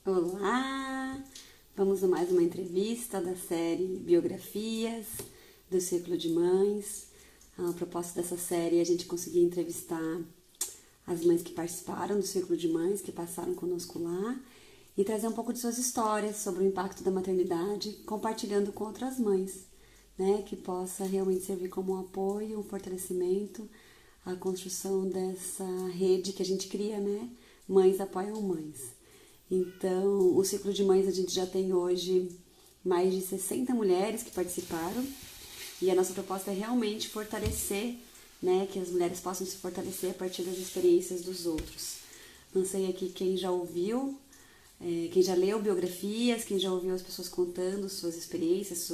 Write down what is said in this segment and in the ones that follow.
Olá! Vamos a mais uma entrevista da série Biografias do Círculo de Mães. A propósito dessa série é a gente conseguir entrevistar as mães que participaram do Círculo de Mães, que passaram conosco lá, e trazer um pouco de suas histórias sobre o impacto da maternidade, compartilhando com outras mães, né? Que possa realmente servir como um apoio, um fortalecimento, a construção dessa rede que a gente cria, né? Mães apoiam mães. Então, o ciclo de mães a gente já tem hoje mais de 60 mulheres que participaram e a nossa proposta é realmente fortalecer, né, que as mulheres possam se fortalecer a partir das experiências dos outros. Não sei aqui quem já ouviu, quem já leu biografias, quem já ouviu as pessoas contando suas experiências,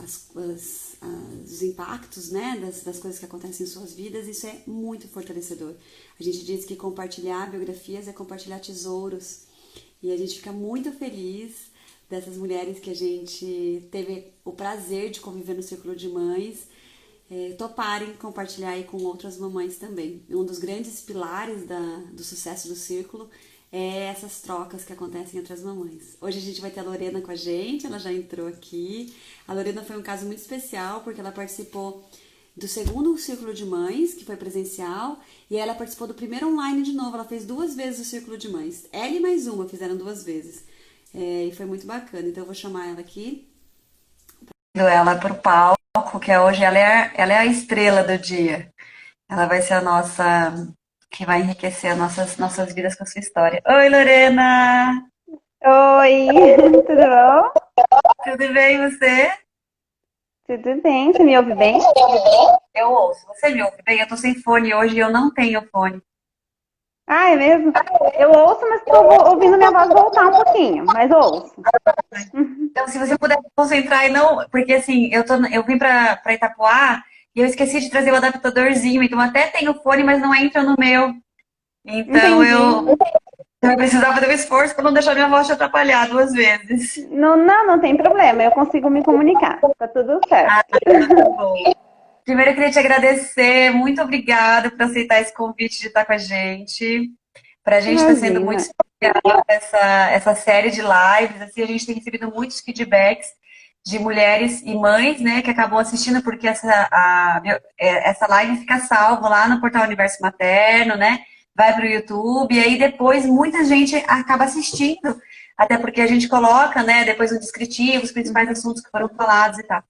os impactos, né, das coisas que acontecem em suas vidas. Isso é muito fortalecedor. A gente diz que compartilhar biografias é compartilhar tesouros e a gente fica muito feliz dessas mulheres que a gente teve o prazer de conviver no Círculo de Mães, toparem compartilhar aí com outras mamães também. Um dos grandes pilares do sucesso do Círculo é essas trocas que acontecem entre as mamães. Hoje a gente vai ter a Lorena com a gente, ela já entrou aqui. A Lorena foi um caso muito especial porque ela participou do segundo Círculo de Mães, que foi presencial, e ela participou do primeiro online de novo. Ela fez 2 vezes o Círculo de Mães. Ela e mais uma fizeram 2 vezes. E foi muito bacana. Então eu vou chamar ela aqui. Ela para o palco, que hoje ela é a estrela do dia. Ela vai ser a nossa, que vai enriquecer as nossas vidas com a sua história. Oi, Lorena! Oi, tudo bom? Tudo bem, você? Tudo bem, você me ouve bem? Eu ouço. Você me ouve bem? Eu tô sem fone hoje e eu não tenho fone. Ah, é mesmo? Eu ouço, mas estou ouvindo minha voz voltar um pouquinho, mas ouço. Então, se você puder se concentrar e não. Porque assim, eu vim pra Itapuá e eu esqueci de trazer o adaptadorzinho. Então, até tenho fone, mas não entra no meu. Então, Entendi. eu precisava fazer um esforço para não deixar minha voz te atrapalhar 2 vezes. Não tem problema, eu consigo me comunicar, tá tudo certo. Tá bom. Primeiro, eu queria te agradecer. Muito obrigada por aceitar esse convite de estar com a gente. Para a gente está sendo muito Imagina. especial essa série de lives. Assim, a gente tem recebido muitos feedbacks de mulheres e mães, né, que acabam assistindo, porque essa live fica salva lá no portal Universo Materno, né? Vai para o YouTube, e aí depois muita gente acaba assistindo, até porque a gente coloca, né, depois um descritivo, os principais assuntos que foram falados e tal.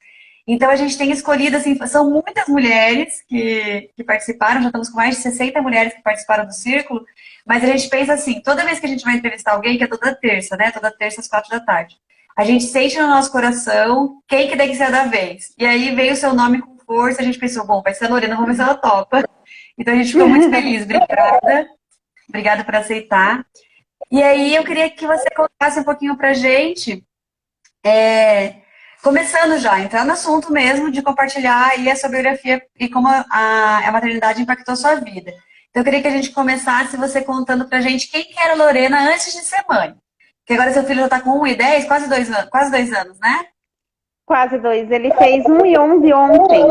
Então a gente tem escolhido, assim, são muitas mulheres que participaram, já estamos com mais de 60 mulheres que participaram do círculo, mas a gente pensa assim, toda vez que a gente vai entrevistar alguém, que é toda terça, né? Toda terça às 4 da tarde. A gente sente no nosso coração quem que tem que ser da vez. E aí veio o seu nome com força, a gente pensou, bom, vai ser a Lorena, vamos ver se ela topa. Então a gente ficou muito feliz, obrigada. Obrigada por aceitar. E aí eu queria que você contasse um pouquinho pra gente, começando já, entrar no assunto mesmo de compartilhar aí a sua biografia e como a maternidade impactou a sua vida. Então, eu queria que a gente começasse você contando pra gente quem que era a Lorena antes de ser mãe. Porque agora seu filho já tá com 1 e 10, quase 2 anos, né? Quase dois. Ele fez 1 e 11 ontem.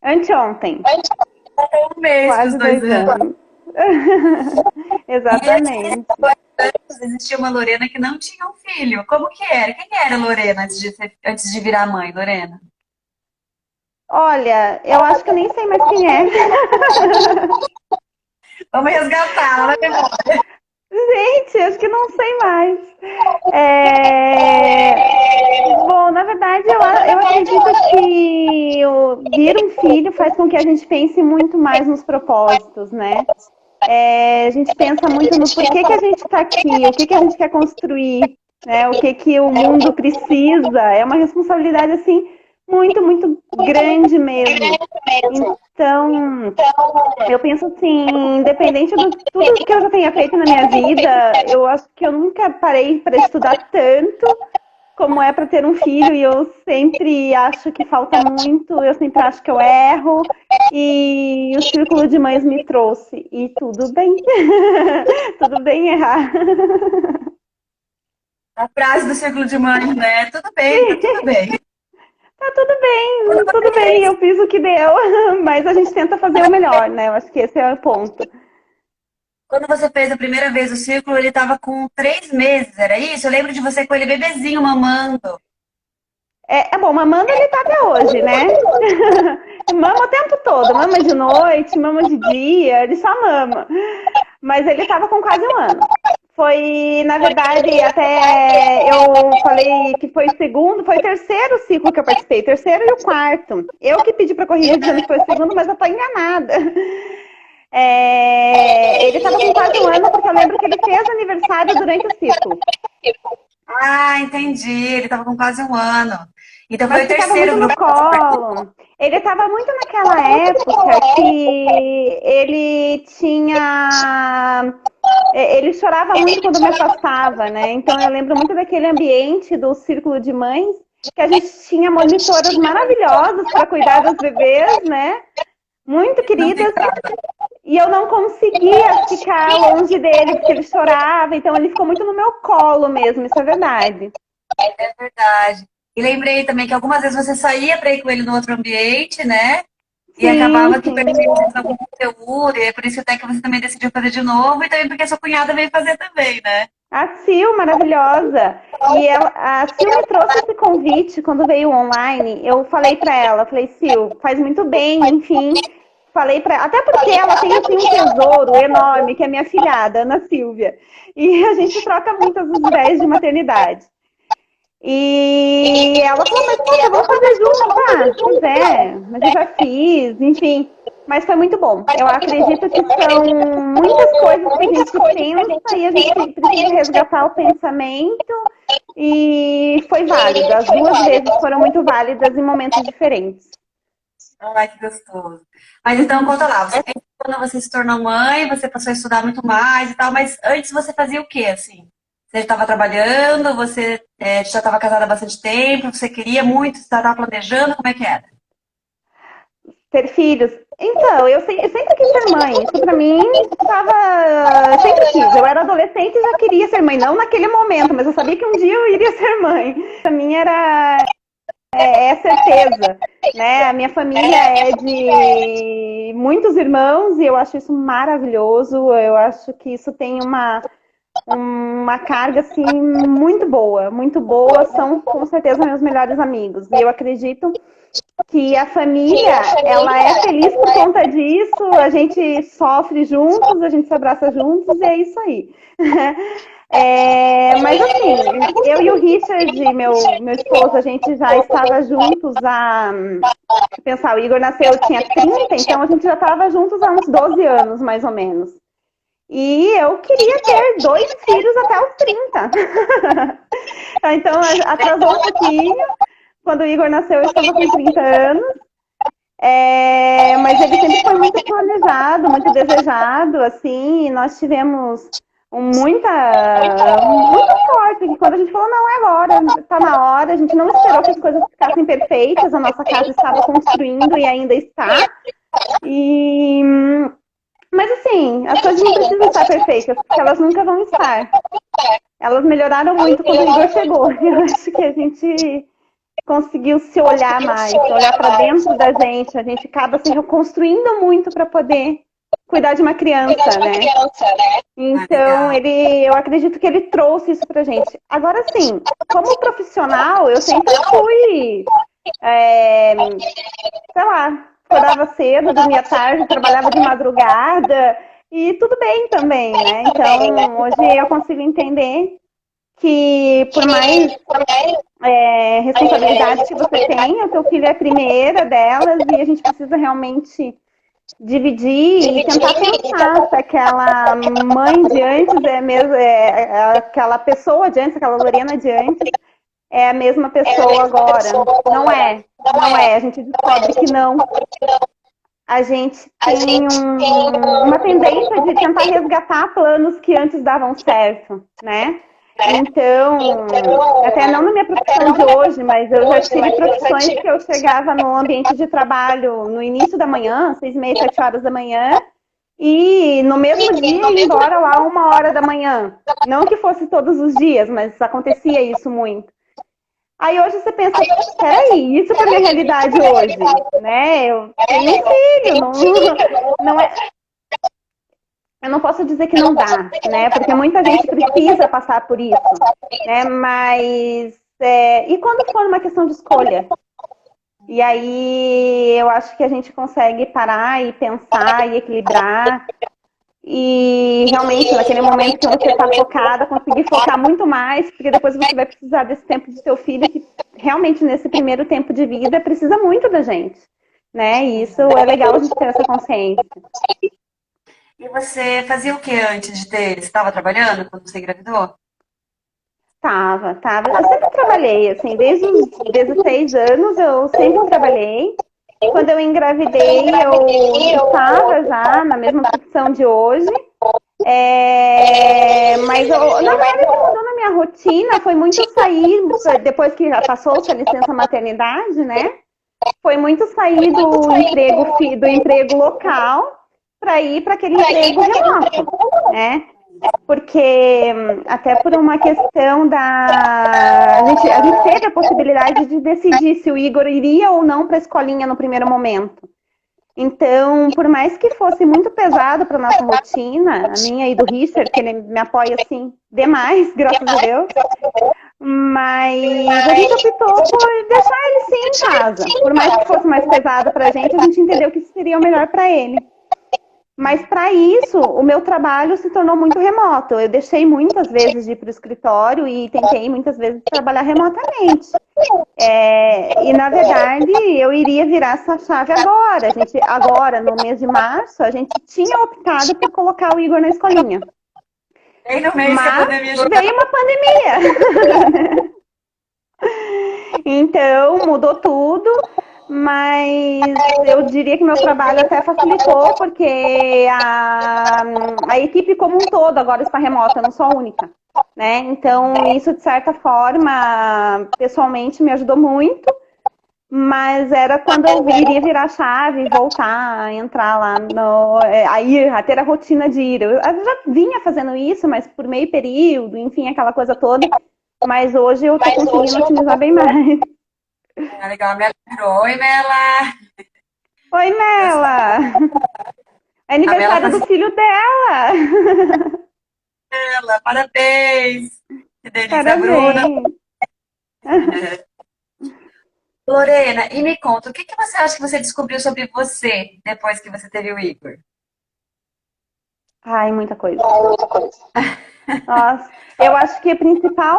Anteontem. Já tem um mês para os Quase dois dois anos. anos. E antes desses Exatamente. 2 anos, existia uma Lorena que não tinha um filho. Como que era? Quem era a Lorena antes de virar mãe, Lorena? Olha, eu acho que eu nem sei mais quem é. Vamos resgatá-la, né? Gente, acho que não sei mais. É, Bom, na verdade, eu acredito que vir um filho faz com que a gente pense muito mais nos propósitos, né? A gente pensa muito no porquê que a gente está aqui, o que que a gente quer construir, né? O que que o mundo precisa. É uma responsabilidade, assim, muito, muito grande mesmo. Então, eu penso assim, independente de tudo que eu já tenha feito na minha vida, eu acho que eu nunca parei para estudar tanto como é para ter um filho e eu sempre acho que falta muito, eu sempre acho que eu erro e o círculo de mães me trouxe e tudo bem, tudo bem errar. A frase do círculo de mães, né? Tudo bem, tá tudo bem. Tudo bem, eu fiz o que deu, mas a gente tenta fazer o melhor, né? Eu acho que esse é o ponto. Quando você fez a primeira vez o círculo, ele estava com 3 meses, era isso? Eu lembro de você com ele bebezinho mamando. Bom, mamando ele tá até hoje, né? Mama o tempo todo, mama de noite, mama de dia, ele só mama. Mas ele tava com quase um ano. Foi, na verdade, até eu falei que foi o terceiro ciclo que eu participei, o terceiro e o quarto. Eu que pedi para corrigir dizendo que foi o segundo, mas eu tô enganada. Ele estava com quase um ano, porque eu lembro que ele fez aniversário durante o ciclo. Ah, entendi. Ele estava com quase um ano. Então foi Mas o ficava terceiro muito no grupo. colo. Ele estava muito naquela época que ele tinha. Ele chorava muito quando me afastava, né? Então eu lembro muito daquele ambiente do círculo de mães, que a gente tinha monitoras maravilhosas para cuidar das bebês, né? Muito Não queridas. ficava. E eu não conseguia ficar longe dele, porque ele chorava. Então ele ficou muito no meu colo mesmo, isso é verdade. É verdade. E lembrei também que algumas vezes você saía para ir com ele no outro ambiente, né? E Sim, acabava que sim. perdia algum conteúdo, e é por isso até que você também decidiu fazer de novo, e também porque sua cunhada veio fazer também, né? A Sil, maravilhosa. E a Sil me trouxe esse convite quando veio online. Eu falei para ela, falei, Sil, faz muito bem, enfim. Falei para, até porque ela tem assim um tesouro enorme, que é minha filhada, Ana Silvia. E a gente troca muitas ideias de maternidade. E ela falou, mas poxa, vamos fazer junto, tá? Pois é, mas eu já fiz, enfim. Mas foi muito bom. Eu acredito que são muitas coisas que a gente pensa e a gente precisa resgatar o pensamento. E foi válido. As duas vezes foram muito válidas em momentos diferentes. Ai, que gostoso. Mas então, conta lá, quando você se tornou mãe, você passou a estudar muito mais e tal, mas antes você fazia o quê, assim? Você estava trabalhando, você já estava casada há bastante tempo, você queria muito, você estava planejando, como é que era? Ter filhos. Então, eu sempre quis ser mãe. Isso pra mim sempre quis. Eu era adolescente e já queria ser mãe. Não naquele momento, mas eu sabia que um dia eu iria ser mãe. Pra mim é certeza. Né? A minha família é de muitos irmãos e eu acho isso maravilhoso. Eu acho que isso tem uma carga assim muito boa, muito boa. São com certeza meus melhores amigos. E eu acredito que a família, ela é feliz por conta disso, a gente sofre juntos, a gente se abraça juntos e é isso aí. Mas assim, eu e o Richard, meu esposo, a gente já estava juntos pensar, o Igor nasceu, eu tinha 30, então a gente já estava juntos há uns 12 anos, mais ou menos. E eu queria ter 2 filhos até os 30. Então atrasou um pouquinho. Quando o Igor nasceu, eu estava com 30 anos. Mas ele sempre foi muito planejado, muito desejado, assim, e nós tivemos muita sorte, que quando a gente falou, não, é agora, está na hora, a gente não esperou que as coisas ficassem perfeitas, a nossa casa estava construindo e ainda está. Mas assim, as coisas não precisam estar perfeitas, porque elas nunca vão estar. Elas melhoraram muito quando o Igor chegou. Eu acho que a gente conseguiu se olhar mais, olhar para dentro da gente. A gente acaba se reconstruindo muito para poder cuidar de uma criança, né? Então, eu acredito que ele trouxe isso pra gente. Agora, sim, como profissional, eu sempre fui, sei lá, acordava cedo, dormia tarde, trabalhava de madrugada, e tudo bem também, né? Então, hoje eu consigo entender que por mais responsabilidade que você tem, o seu filho é a primeira delas e a gente precisa realmente dividir e tentar pensar se aquela mãe de antes aquela pessoa de antes, aquela Lorena de antes, é a mesma pessoa agora. Não é. A gente descobre que não. A gente tem uma tendência de tentar resgatar planos que antes davam certo, né? Então, até não na minha profissão de hoje, mas eu já tive profissões que eu chegava no ambiente de trabalho no início da manhã, 6h30, 7 horas da manhã, e no mesmo dia ir embora lá 1 hora da manhã. Não que fosse todos os dias, mas acontecia isso muito. Aí hoje você pensa, peraí, isso é a minha realidade hoje, né? Eu tenho um filho, não é... eu não posso dizer que não dá, né? Porque muita gente precisa passar por isso, né? Mas e quando for uma questão de escolha? E aí eu acho que a gente consegue parar e pensar e equilibrar e realmente naquele momento que você está focada, conseguir focar muito mais, porque depois você vai precisar desse tempo do seu filho que realmente nesse primeiro tempo de vida precisa muito da gente, né? E isso é legal a gente ter essa consciência. E você fazia o que antes de ter? Você estava trabalhando quando você engravidou? Tava. Eu sempre trabalhei, assim, desde os 16 anos eu sempre trabalhei. Quando eu engravidei, eu estava já na mesma profissão de hoje. Mas na verdade o que mudou na minha rotina foi muito sair, depois que já passou-se a licença maternidade, né? Foi muito sair do emprego local para ir para aquele emprego remoto, né? Porque até por uma questão a gente teve a possibilidade de decidir se o Igor iria ou não para a escolinha no primeiro momento. Então, por mais que fosse muito pesado para nossa rotina, a minha e do Richard, que ele me apoia assim demais, graças a Deus, mas a gente optou por deixar ele sim em casa. Por mais que fosse mais pesado para a gente entendeu que isso seria o melhor para ele. Mas para isso, o meu trabalho se tornou muito remoto. Eu deixei muitas vezes de ir para o escritório e tentei muitas vezes trabalhar remotamente. E na verdade, eu iria virar essa chave agora. Agora, no mês de março, a gente tinha optado por colocar o Igor na escolinha. Bem no mês que a Mas pandemia chegou. veio uma pandemia. Então, mudou tudo. Mas eu diria que meu trabalho até facilitou, porque a equipe como um todo agora está remota, eu não sou a única. Né? Então, isso, de certa forma, pessoalmente me ajudou muito, mas era quando eu iria virar a chave, voltar a entrar lá, a ter a rotina de ir. Eu já vinha fazendo isso, mas por meio período, enfim, aquela coisa toda, mas hoje eu estou conseguindo otimizar bem mais. Ah, legal, me lembrou. Oi, Mela! Oi, Mela! É A Mela aniversário tá do filho dela! Mela, parabéns! Que delícia, Bruna! Parabéns! Lorena, e me conta, o que que você acha que você descobriu sobre você depois que você teve o Igor? Ai, muita coisa. Nossa, eu acho que a principal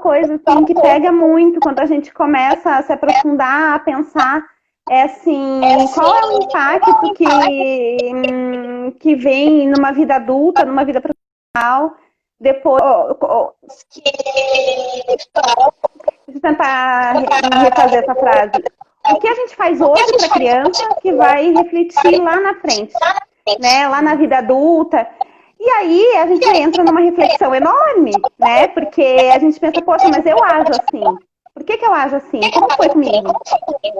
coisa assim, que pega muito quando a gente começa a se aprofundar, a pensar, é assim, qual é o impacto que vem numa vida adulta, numa vida profissional, depois. Deixa eu tentar refazer essa frase. O que a gente faz hoje para a criança que vai refletir lá na frente, né? Lá na vida adulta. E aí a gente entra numa reflexão enorme, né? Porque a gente pensa, poxa, mas eu ajo assim. Por que eu ajo assim? Como foi comigo?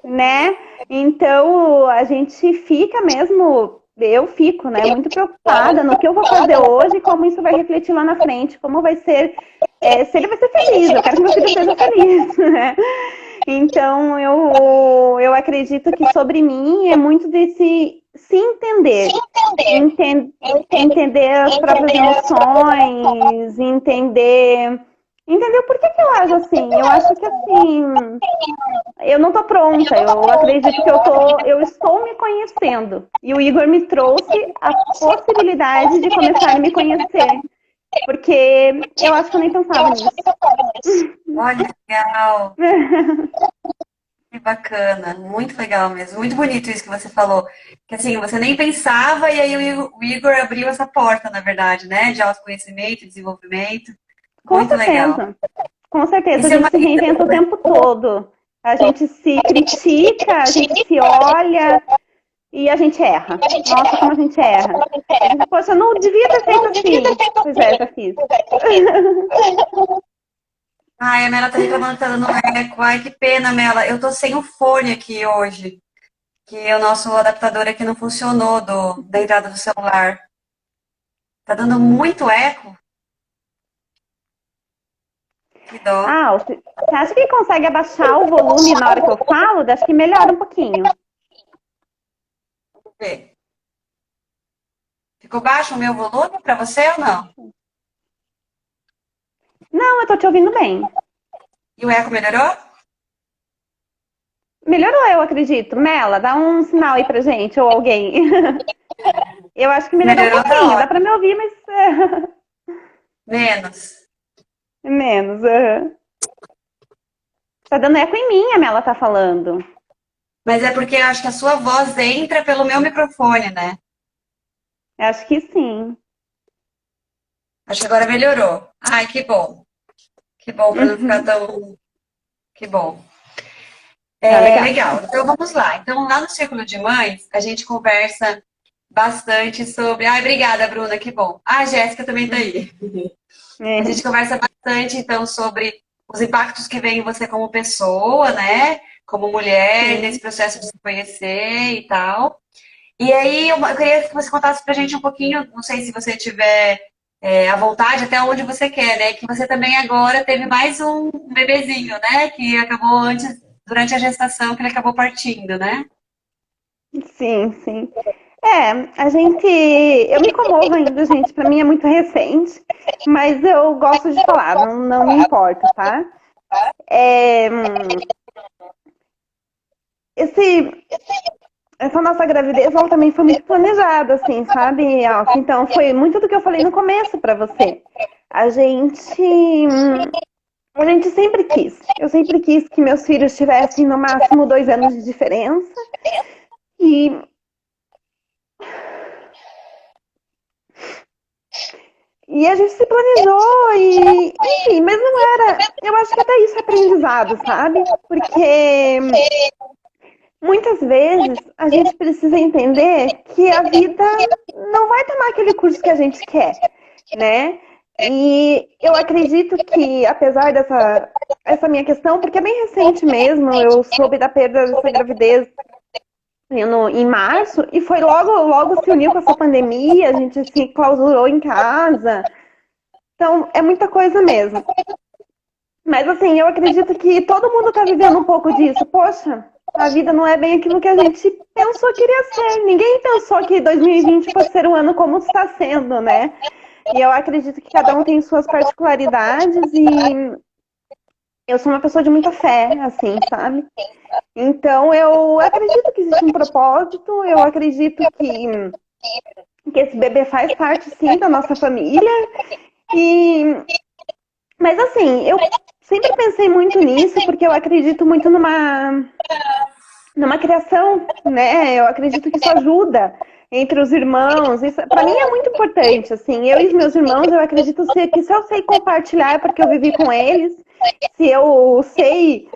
Né? Então a gente fica mesmo, eu fico, né? Muito preocupada no que eu vou fazer hoje e como isso vai refletir lá na frente, como vai ser, se ele vai ser feliz. Eu quero que meu filho seja feliz, né? Então eu acredito que sobre mim é muito desse se entender. Entender as próprias emoções, entender o porquê que eu acho assim. Eu acho que assim, eu não tô pronta. Eu acredito que eu estou me conhecendo. E o Igor me trouxe a possibilidade de começar a me conhecer. Porque eu acho que eu nem pensava nisso. Olha, legal, que bacana, muito legal mesmo, muito bonito isso que você falou. Que assim, você nem pensava e aí o Igor abriu essa porta, na verdade, né? De autoconhecimento, desenvolvimento. Com Muito legal. certeza. Com E certeza. A seu gente se marido? reinventa o tempo todo. A gente se critica, a gente se olha e a gente erra. Nossa, como a gente erra. A gente, poxa, eu não devia ter feito assim. Pois é, já fiz. Ai, a Mela tá reclamando que tá dando eco. Ai, que pena, Mela. Eu tô sem o fone aqui hoje, que o nosso adaptador aqui não funcionou da entrada do celular. Tá dando muito eco? Que dó. Ah, você acha que consegue abaixar o volume na hora que eu falo? Acho que melhora um pouquinho. Vamos ver. Ficou baixo o meu volume para você ou não? Não, eu tô te ouvindo bem. E o eco melhorou? Melhorou, eu acredito. Mela, dá um sinal aí pra gente, ou alguém. Eu acho que melhorou um Melhorou, tá pouquinho. Dá pra ótimo. me ouvir, mas Menos. menos. Tá dando eco em mim, a Mela tá falando. Mas é porque eu acho que a sua voz entra pelo meu microfone, né? Eu acho que sim. Acho que agora melhorou. Ai, que bom. Que bom, para não ficar Uhum. tão. Que bom. Tá É legal. legal. Então vamos lá. Então, lá no Círculo de Mães, a gente conversa bastante sobre. Ai, obrigada, Bruna, que bom. Ah, a Jéssica também tá aí. A gente É. conversa bastante, então, sobre os impactos que vem em você como pessoa, né? Como mulher, nesse Sim. processo de se conhecer e tal. E aí, eu queria que você contasse pra gente um pouquinho, não sei se você tiver à vontade, até onde você quer, né? Que você também agora teve mais um bebezinho, né? Que acabou antes, durante a gestação, que ele acabou partindo, né? Sim, sim. É, a gente. Eu me comovo ainda, gente. Pra mim é muito recente, mas eu gosto de falar, não me importa, tá? É, esse, essa nossa gravidez, ela também foi muito planejada, assim, sabe, Alce? Então, foi muito do que eu falei no começo pra você. A gente. A gente sempre quis. Eu sempre quis que meus filhos tivessem no máximo 2 anos de diferença. E E a gente se planejou enfim, mas não era. Eu acho que até isso é aprendizado, sabe? Porque muitas vezes a gente precisa entender que a vida não vai tomar aquele curso que a gente quer, né? E eu acredito que, apesar dessa essa minha questão, porque é bem recente mesmo, eu soube da perda dessa gravidez em março, e foi logo se uniu com essa pandemia, a gente se clausurou em casa. Então, é muita coisa mesmo. Mas, assim, eu acredito que todo mundo está vivendo um pouco disso. Poxa, a vida não é bem aquilo que a gente pensou que iria ser. Ninguém pensou que 2020 fosse ser um ano como está sendo, né? E eu acredito que cada um tem suas particularidades e eu sou uma pessoa de muita fé, assim, sabe? Então, eu acredito que existe um propósito, eu acredito que esse bebê faz parte, sim, da nossa família. E Mas assim, eu sempre pensei muito nisso, porque eu acredito muito numa criação, né? Eu acredito que isso ajuda entre os irmãos. Isso, para mim é muito importante, assim. Eu e os meus irmãos, eu acredito que se eu sei compartilhar é porque eu vivi com eles. Se eu sei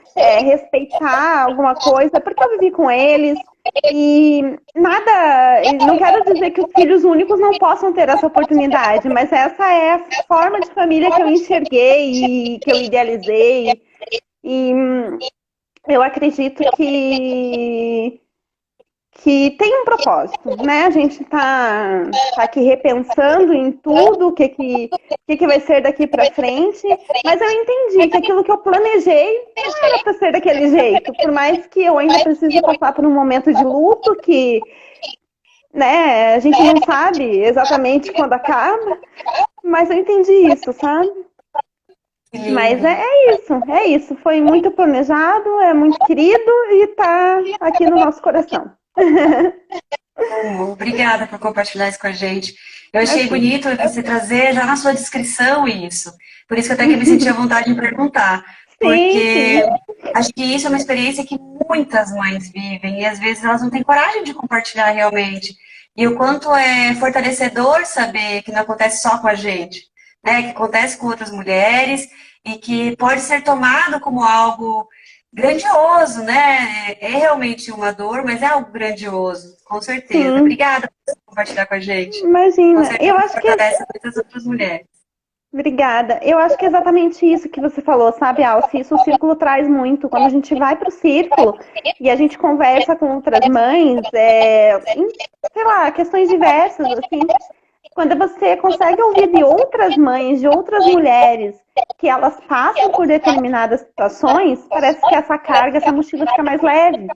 respeitar alguma coisa, é porque eu vivi com eles. E nada, não quero dizer que os filhos únicos não possam ter essa oportunidade, mas essa é a forma de família que eu enxerguei e que eu idealizei. E eu acredito que tem um propósito, né? A gente tá aqui repensando em tudo, o que vai ser daqui para frente, mas eu entendi que aquilo que eu planejei não era para ser daquele jeito, por mais que eu ainda precise passar por um momento de luto que, né, a gente não sabe exatamente quando acaba, mas eu entendi isso, sabe? Que Mas lindo. é isso. Foi muito planejado, é muito querido e tá aqui no nosso coração. Obrigada por compartilhar isso com a gente. Eu achei Imagina. bonito você trazer já na sua descrição isso. Por isso que até que eu me senti à vontade de perguntar. Sim, Porque sim. acho que isso é uma experiência que muitas mães vivem e às vezes elas não têm coragem de compartilhar realmente. E o quanto é fortalecedor saber que não acontece só com a gente, né? Que acontece com outras mulheres e que pode ser tomado como algo grandioso, né? É realmente uma dor, mas é algo grandioso, com certeza. Sim, Obrigada por compartilhar com a gente. Com imagina. Eu certeza acho que. fortalece muitas outras mulheres. Obrigada. Eu acho que é exatamente isso que você falou, sabe, Alce? Isso o círculo traz muito. Quando a gente vai para o círculo e a gente conversa com outras mães, sei lá, questões diversas, assim. Quando você consegue ouvir de outras mães, de outras mulheres, que elas passam por determinadas situações, parece que essa carga, essa mochila fica mais leve,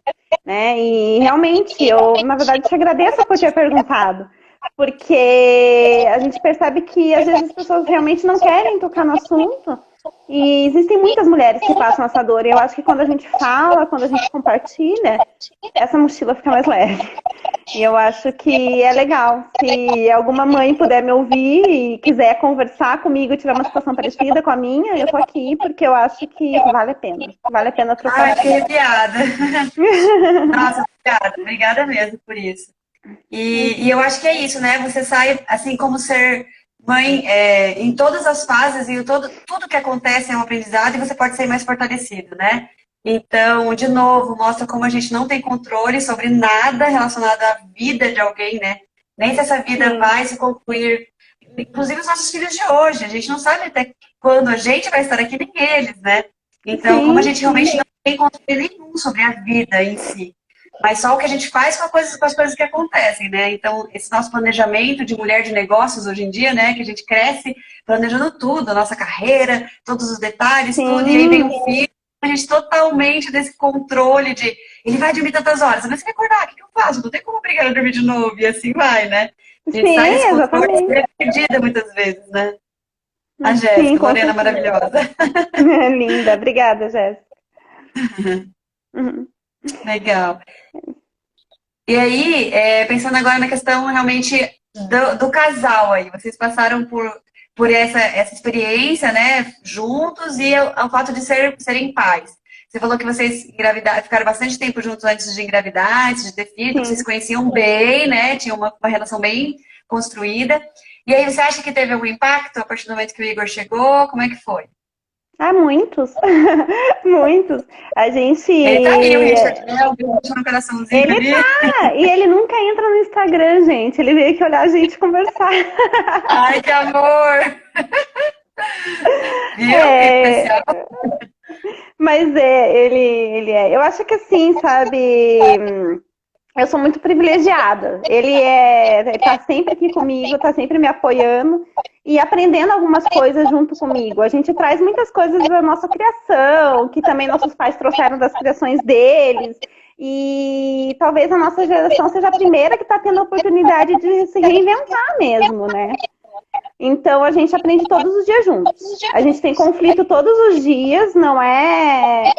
né? E realmente, eu, na verdade, te agradeço por ter perguntado, porque a gente percebe que às vezes as pessoas realmente não querem tocar no assunto. E existem muitas mulheres que passam essa dor. E eu acho que quando a gente fala, quando a gente compartilha, essa mochila fica mais leve. E eu acho que é legal. Se alguma mãe puder me ouvir e quiser conversar comigo e tiver uma situação parecida com a minha, eu tô aqui porque eu acho que vale a pena. Vale a pena trocar. Ai, fiquei arrepiada. Nossa, obrigada. Obrigada mesmo por isso. E eu acho que é isso, né? Você sai, assim, como ser mãe em todas as fases e tudo que acontece é um aprendizado e você pode ser mais fortalecido, né? Então, de novo, mostra como a gente não tem controle sobre nada relacionado à vida de alguém, né? Nem se essa vida vai se concluir, inclusive os nossos filhos de hoje. A gente não sabe até quando a gente vai estar aqui, nem eles, né? Então, como a gente realmente não tem controle nenhum sobre a vida em si, mas só o que a gente faz com as coisas que acontecem, né? Então, esse nosso planejamento de mulher de negócios hoje em dia, né? Que a gente cresce planejando tudo, a nossa carreira, todos os detalhes, tudo, e aí vem um filho, a gente totalmente desse controle de ele vai dormir tantas horas, mas se me acordar, o que eu faço? Não tem como obrigar a dormir de novo, e assim vai, né? A gente sai desse controle, é perdida muitas vezes, né? A Jéssica, Lorena maravilhosa. Linda, obrigada, Jéssica. Legal. E aí, pensando agora na questão realmente do casal aí, vocês passaram por essa experiência, né, juntos e ao fato de serem pais. Você falou que vocês ficaram bastante tempo juntos antes de engravidar, antes de ter filho, vocês se conheciam bem, né, tinham uma relação bem construída. E aí, você acha que teve algum impacto a partir do momento que o Igor chegou? Como é que foi? Ah, muitos. Muitos. A gente... Ele tá aí, o Richard, né? O bicho no coraçãozinho. Ele tá! E ele nunca entra no Instagram, gente. Ele veio aqui olhar a gente conversar. Ai, que amor! Viu? Que especial. Mas ele é... Eu acho que assim, sabe... Eu sou muito privilegiada. Ele tá sempre aqui comigo, tá sempre me apoiando e aprendendo algumas coisas junto comigo. A gente traz muitas coisas da nossa criação, que também nossos pais trouxeram das criações deles. E talvez a nossa geração seja a primeira que está tendo a oportunidade de se reinventar mesmo, né? Então a gente aprende todos os dias juntos. A gente tem conflito todos os dias, não é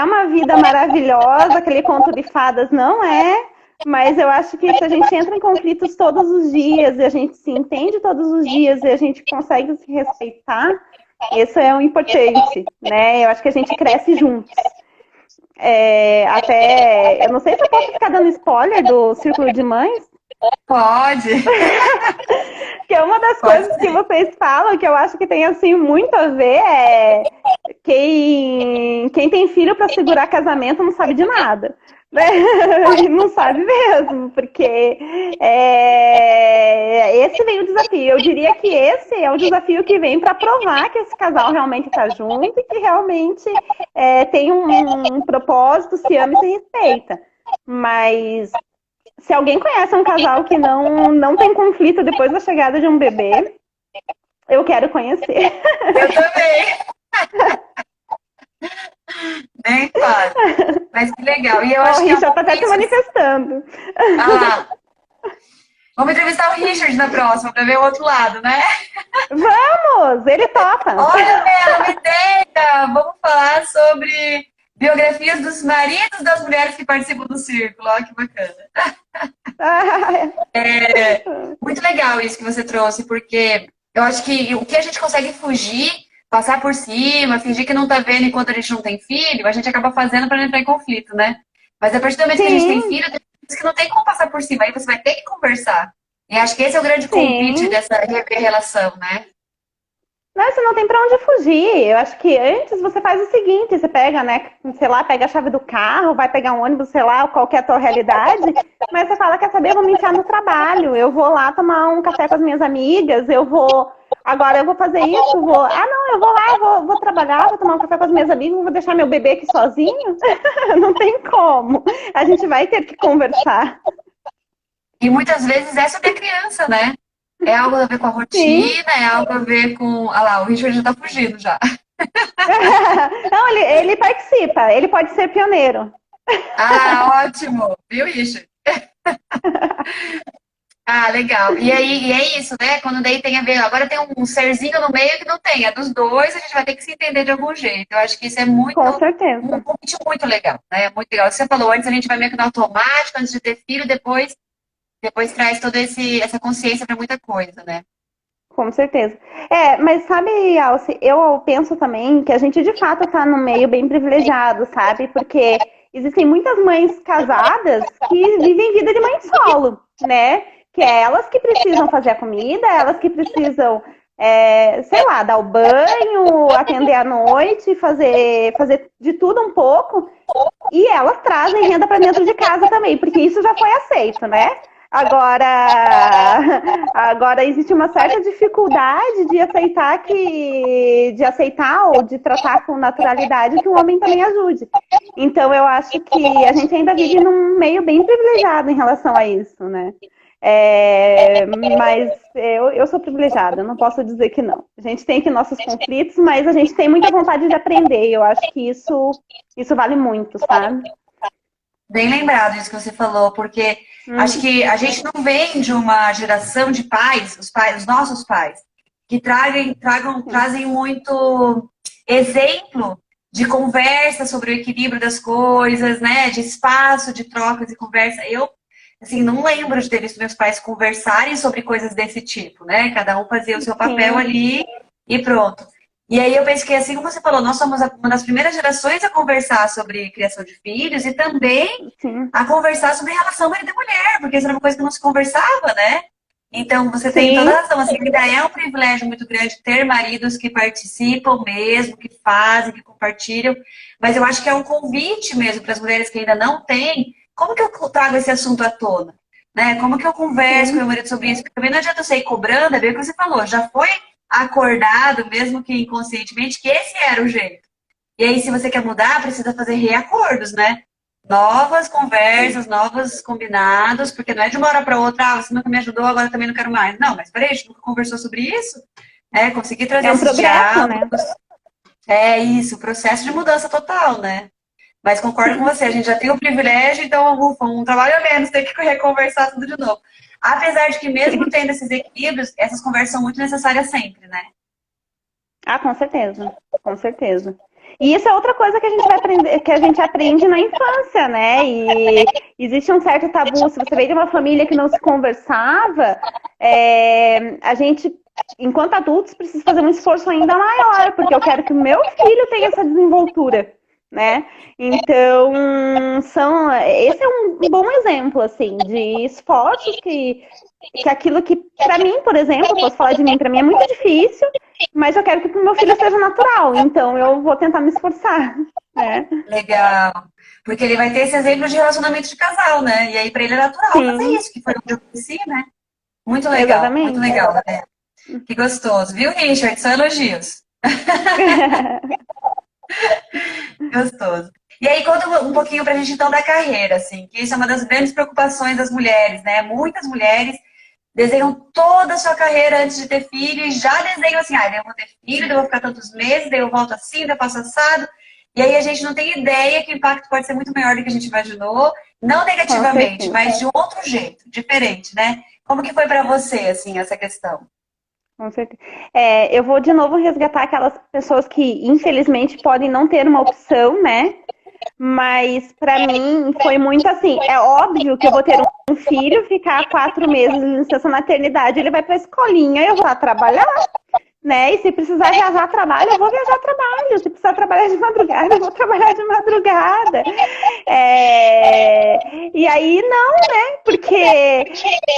uma vida maravilhosa, aquele conto de fadas, não é. Mas eu acho que se a gente entra em conflitos todos os dias, e a gente se entende todos os dias, e a gente consegue se respeitar, isso é o importante, né? Eu acho que a gente cresce juntos. Eu não sei se eu posso ficar dando spoiler do Círculo de Mães. Pode. Que é uma das coisas que vocês falam, que eu acho que tem assim muito a ver, quem tem filho para segurar casamento não sabe de nada. Não sabe mesmo, porque esse vem o desafio. Eu diria que esse é o desafio que vem para provar que esse casal realmente está junto e que realmente tem um propósito, se ama e se respeita. Mas se alguém conhece um casal que não tem conflito depois da chegada de um bebê, eu quero conhecer. Eu também. Bem fácil. Mas que legal. E eu acho que Richard está até se manifestando. Vamos entrevistar o Richard na próxima, para ver o outro lado, né? Vamos! Ele topa. Olha, Bela, uma ideia! Vamos falar sobre biografias dos maridos das mulheres que participam do círculo. Olha que bacana. Muito legal isso que você trouxe, porque eu acho que o que a gente consegue fugir, passar por cima, fingir que não tá vendo enquanto a gente não tem filho, a gente acaba fazendo para não entrar em conflito, né? Mas a partir do momento que a gente tem filho, tem coisas que não tem como passar por cima, aí você vai ter que conversar. E acho que esse é o grande convite dessa relação, né? Não, você não tem pra onde fugir. Eu acho que antes você faz o seguinte, você pega, né, sei lá, pega a chave do carro, vai pegar um ônibus, sei lá, qual que é a tua realidade, mas você fala, quer saber, eu vou me enfiar no trabalho, eu vou lá tomar um café com as minhas amigas, agora eu vou fazer isso, eu vou lá, vou trabalhar, vou tomar um café com as minhas amigas, vou deixar meu bebê aqui sozinho? Não tem como. A gente vai ter que conversar. E muitas vezes é sobre a criança, né? É algo a ver com a rotina, é algo a ver com... Ah lá, o Richard já tá fugindo já. Não, ele participa, ele pode ser pioneiro. Ah, ótimo! Viu, Richard? Ah, legal. E é isso, né? Quando daí tem a ver, agora tem um serzinho no meio que não tem, é dos dois, a gente vai ter que se entender de algum jeito. Eu acho que isso é Com um certeza. convite muito legal, né? Muito legal. Você falou antes, a gente vai meio que no automático, antes de ter filho, depois traz toda essa consciência para muita coisa, né? Com certeza. Mas sabe, Alce, eu penso também que a gente de fato está num meio bem privilegiado, sabe? Porque existem muitas mães casadas que vivem vida de mãe solo, né? Que é elas que precisam fazer a comida, elas que precisam, sei lá, dar o banho, atender à noite, fazer de tudo um pouco. E elas trazem renda para dentro de casa também, porque isso já foi aceito, né? Agora existe uma certa dificuldade de aceitar ou de tratar com naturalidade que o homem também ajude. Então eu acho que a gente ainda vive num meio bem privilegiado em relação a isso, né? Mas eu sou privilegiada, eu não posso dizer que não. A gente tem aqui nossos conflitos, mas a gente tem muita vontade de aprender. Eu acho que isso vale muito, sabe? Bem lembrado isso que você falou, porque acho Uhum. que a gente não vem de uma geração de pais, os nossos pais, que trazem muito exemplo de conversa sobre o equilíbrio das coisas, né? De espaço, de trocas e conversa. Eu, assim, não lembro de ter visto meus pais conversarem sobre coisas desse tipo, né? Cada um fazia o seu papel Sim, ali e pronto. E aí eu penso que, assim como você falou, nós somos uma das primeiras gerações a conversar sobre criação de filhos e também sim, a conversar sobre relação marido e mulher, porque isso era uma coisa que não se conversava, né? Então, você tem toda sim, a razão. Assim, ainda é um privilégio muito grande ter maridos que participam mesmo, que fazem, que compartilham. Mas eu acho que é um convite mesmo para as mulheres que ainda não têm. Como que eu trago esse assunto à tona? Né? Como que eu converso com sim. meu marido sobre isso? Porque também não adianta eu sair cobrando, é bem o que você falou. Já foi acordado, mesmo que inconscientemente, que esse era o jeito. E aí, se você quer mudar, precisa fazer reacordos, né? Novas conversas, novos combinados, porque não é de uma hora para outra, ah, você nunca me ajudou, agora também não quero mais. Não, mas peraí, a gente nunca conversou sobre isso? Conseguir trazer É um esses progresso, diálogos. né? É isso, processo de mudança total, né? Mas concordo com Sim. você, a gente já tem o privilégio, então, ufa, um trabalho a menos, ter que reconversar tudo de novo. Apesar de que, mesmo tendo esses equilíbrios, essas conversas são muito necessárias sempre, né? Ah, com certeza, com certeza. E isso é outra coisa que a gente vai aprender, que a gente aprende na infância, né? E existe um certo tabu. Se você veio de uma família que não se conversava, a gente, enquanto adultos, precisa fazer um esforço ainda maior, porque eu quero que o meu filho tenha essa desenvoltura, né? Então, esse é um bom exemplo, assim, de esforços que aquilo que, para mim, por exemplo, posso falar de mim, para mim é muito difícil, mas eu quero que pro meu filho seja natural, então eu vou tentar me esforçar, né? Legal. Porque ele vai ter esse exemplo de relacionamento de casal, né? E aí, para ele é natural fazer Sim, isso, que foi onde eu cresci, né? Muito exatamente. legal, né? Que gostoso. Viu, Richard? Só elogios. Gostoso. E aí, conta um pouquinho pra gente, então, da carreira, assim, que isso é uma das grandes preocupações das mulheres, né? Muitas mulheres desenham toda a sua carreira antes de ter filho e já desenham assim, daí eu vou ter filho, daí eu vou ficar tantos meses, daí eu volto assim, daí eu faço assado. E aí a gente não tem ideia que o impacto pode ser muito maior do que a gente imaginou, não Com negativamente, certeza, mas de um outro jeito, diferente, né? Como que foi pra você, assim, essa questão? com certeza. Eu vou de novo resgatar aquelas pessoas que, infelizmente, podem não ter uma opção, né? Mas para mim foi muito assim. É óbvio que eu vou ter um filho, ficar 4 meses de licença maternidade, ele vai para a escolinha, eu vou lá trabalhar. Né? E se precisar viajar a trabalho, eu vou viajar a trabalho. Se precisar trabalhar de madrugada, eu vou trabalhar de madrugada. E aí não, né? Porque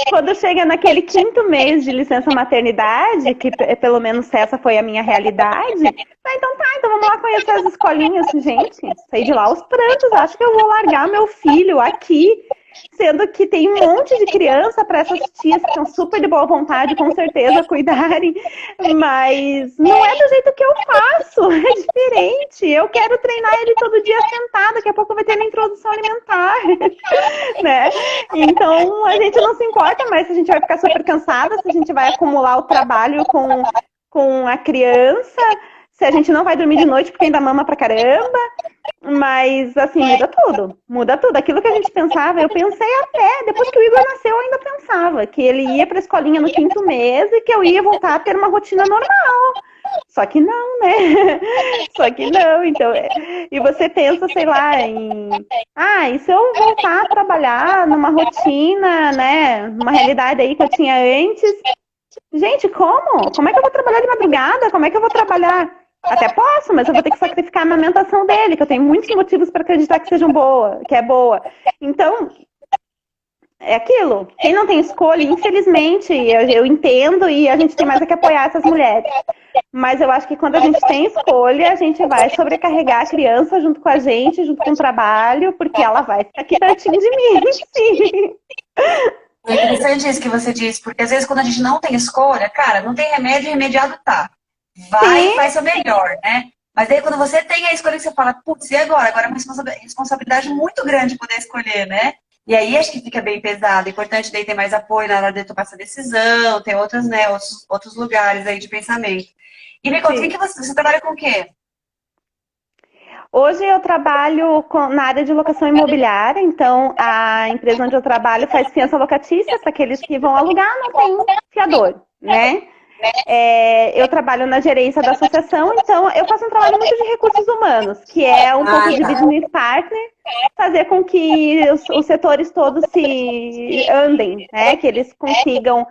quando chega naquele 5º mês de licença maternidade, que pelo menos essa foi a minha realidade, então vamos lá conhecer as escolinhas, gente. Saí de lá aos prantos, acho que eu vou largar meu filho aqui. Sendo que tem um monte de criança para essas tias que são super de boa vontade, com certeza, cuidarem, mas não é do jeito que eu faço, é diferente. Eu quero treinar ele todo dia sentado, daqui a pouco vai ter na introdução alimentar, né? Então a gente não se importa mais se a gente vai ficar super cansada, se a gente vai acumular o trabalho com a criança, se a gente não vai dormir de noite porque ainda mama pra caramba. Mas, assim, muda tudo. Muda tudo. Aquilo que a gente pensava, eu pensei até, depois que o Igor nasceu, eu ainda pensava que ele ia para a escolinha no 5º mês e que eu ia voltar a ter uma rotina normal. Só que não, né? Só que não. Então, e você pensa, sei lá, e se eu voltar a trabalhar numa rotina, né? Numa realidade aí que eu tinha antes. Gente, como? Como é que eu vou trabalhar de madrugada? Como é que eu vou trabalhar? Até posso, mas eu vou ter que sacrificar a amamentação dele, que eu tenho muitos motivos para acreditar que que é boa. Então, é aquilo. Quem não tem escolha, infelizmente, eu entendo e a gente tem mais é que apoiar essas mulheres. Mas eu acho que quando a gente tem escolha, a gente vai sobrecarregar a criança junto com a gente, junto com o trabalho, porque ela vai ficar aqui pertinho de mim. Sim. É interessante isso que você disse, porque às vezes quando a gente não tem escolha, cara, não tem remédio, remediado tá. Vai e faz o melhor, né? Mas aí quando você tem a escolha, você fala, putz, e agora? Agora é uma responsabilidade muito grande poder escolher, né? E aí acho que fica bem pesado. É importante daí ter mais apoio na hora de tomar essa decisão, ter outros, né, outros lugares aí de pensamento. E me conta, o que você trabalha com o quê? Hoje eu trabalho na área de locação imobiliária, então a empresa onde eu trabalho faz fiança locatícia para aqueles que vão alugar, não tem fiador, né? Eu trabalho na gerência da associação, então eu faço um trabalho muito de recursos humanos, que é um pouco de business partner, fazer com que os setores todos se andem, né? Que eles consigam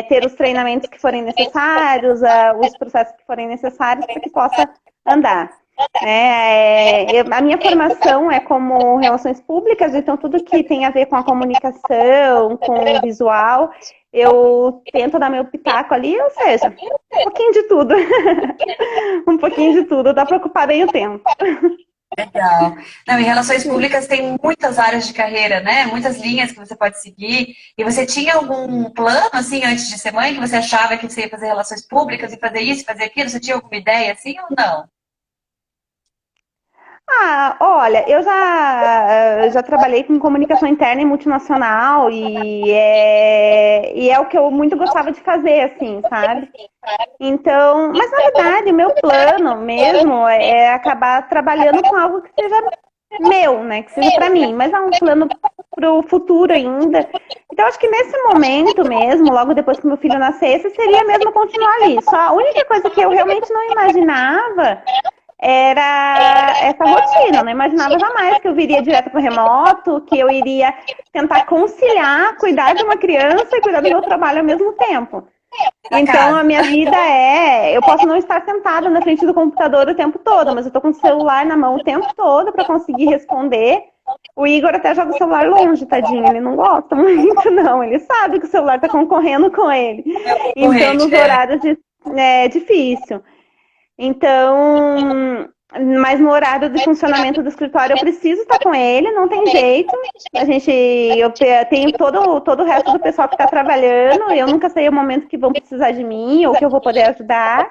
ter os treinamentos que forem necessários, os processos que forem necessários para que possa andar. A minha formação é como relações públicas, então tudo que tem a ver com a comunicação, com o visual, eu tento dar meu pitaco ali, ou seja, um pouquinho de tudo. Um pouquinho de tudo, dá para ocupar bem o tempo. Legal. Não, em relações públicas tem muitas áreas de carreira, né? Muitas linhas que você pode seguir. E você tinha algum plano, assim, antes de ser mãe, que você achava que você ia fazer relações públicas e fazer isso, fazer aquilo? Você tinha alguma ideia, assim, ou não? Olha, eu já trabalhei com comunicação interna e multinacional e é o que eu muito gostava de fazer, assim, sabe? Então, mas na verdade, o meu plano mesmo é acabar trabalhando com algo que seja meu, né? Que seja pra mim, mas é um plano pro futuro ainda. Então, acho que nesse momento mesmo, logo depois que meu filho nascesse, seria mesmo continuar ali. Só a única coisa que eu realmente não imaginava era essa rotina. Eu não imaginava jamais que eu viria direto para o remoto, que eu iria tentar conciliar, cuidar de uma criança e cuidar do meu trabalho ao mesmo tempo. Então, a minha vida eu posso não estar sentada na frente do computador o tempo todo, mas eu estou com o celular na mão o tempo todo para conseguir responder. O Igor até joga o celular longe, tadinho, ele não gosta muito, não. Ele sabe que o celular está concorrendo com ele. Então, nos horários é difícil. Então, mas no horário de funcionamento do escritório eu preciso estar com ele, não tem jeito. Eu tenho todo o resto do pessoal que está trabalhando, eu nunca sei o momento que vão precisar de mim ou que eu vou poder ajudar.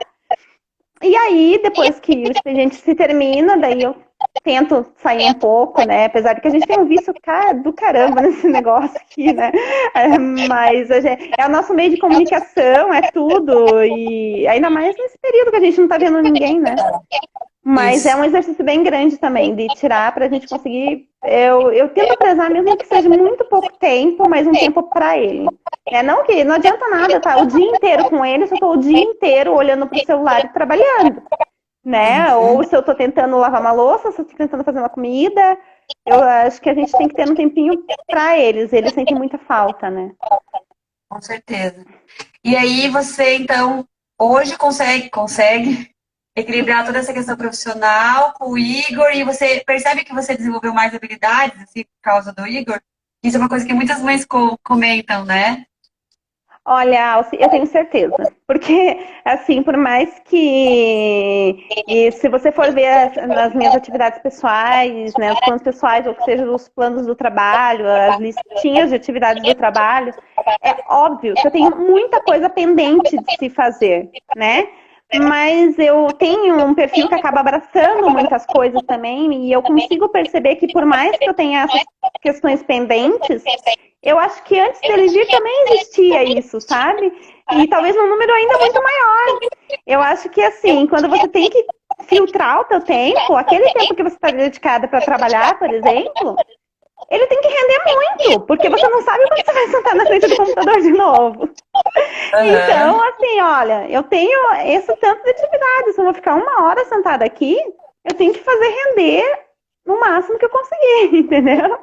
E aí, depois que o expediente se termina, daí eu tento sair um pouco, né? Apesar de que a gente tem um vício do caramba nesse negócio aqui, né? Mas é o nosso meio de comunicação, é tudo. E ainda mais nesse período que a gente não tá vendo ninguém, né? Mas isso. É um exercício bem grande também, de tirar pra gente conseguir... Eu tento prezar, mesmo que seja muito pouco tempo, mas um tempo pra ele. Não adianta nada, tá? O dia inteiro com ele, se eu tô o dia inteiro olhando pro celular e trabalhando. Né? Ou se eu tô tentando lavar uma louça, se eu tô tentando fazer uma comida, eu acho que a gente tem que ter um tempinho pra eles sentem muita falta, né? Com certeza. E aí você, então, hoje consegue equilibrar toda essa questão profissional com o Igor e você percebe que você desenvolveu mais habilidades, assim, por causa do Igor? Isso é uma coisa que muitas mães comentam, né? Olha, Alci, eu tenho certeza. Porque, assim, por mais que... E se você for ver nas minhas atividades pessoais, né, os planos pessoais, ou que seja, os planos do trabalho, as listinhas de atividades do trabalho, é óbvio que eu tenho muita coisa pendente de se fazer, né? Mas eu tenho um perfil que acaba abraçando muitas coisas também, e eu consigo perceber que por mais que eu tenha essas questões pendentes, eu acho que antes dele vir também existia isso, sabe? E talvez num número ainda muito maior. Eu acho que assim, quando você tem que filtrar o teu tempo, aquele tempo que você está dedicada para trabalhar, por exemplo, ele tem que render muito, porque você não sabe quando você vai sentar na frente do computador de novo. Então, assim, olha, eu tenho esse tanto de atividade, se eu vou ficar 1 hora sentada aqui, eu tenho que fazer render no máximo que eu conseguir, entendeu?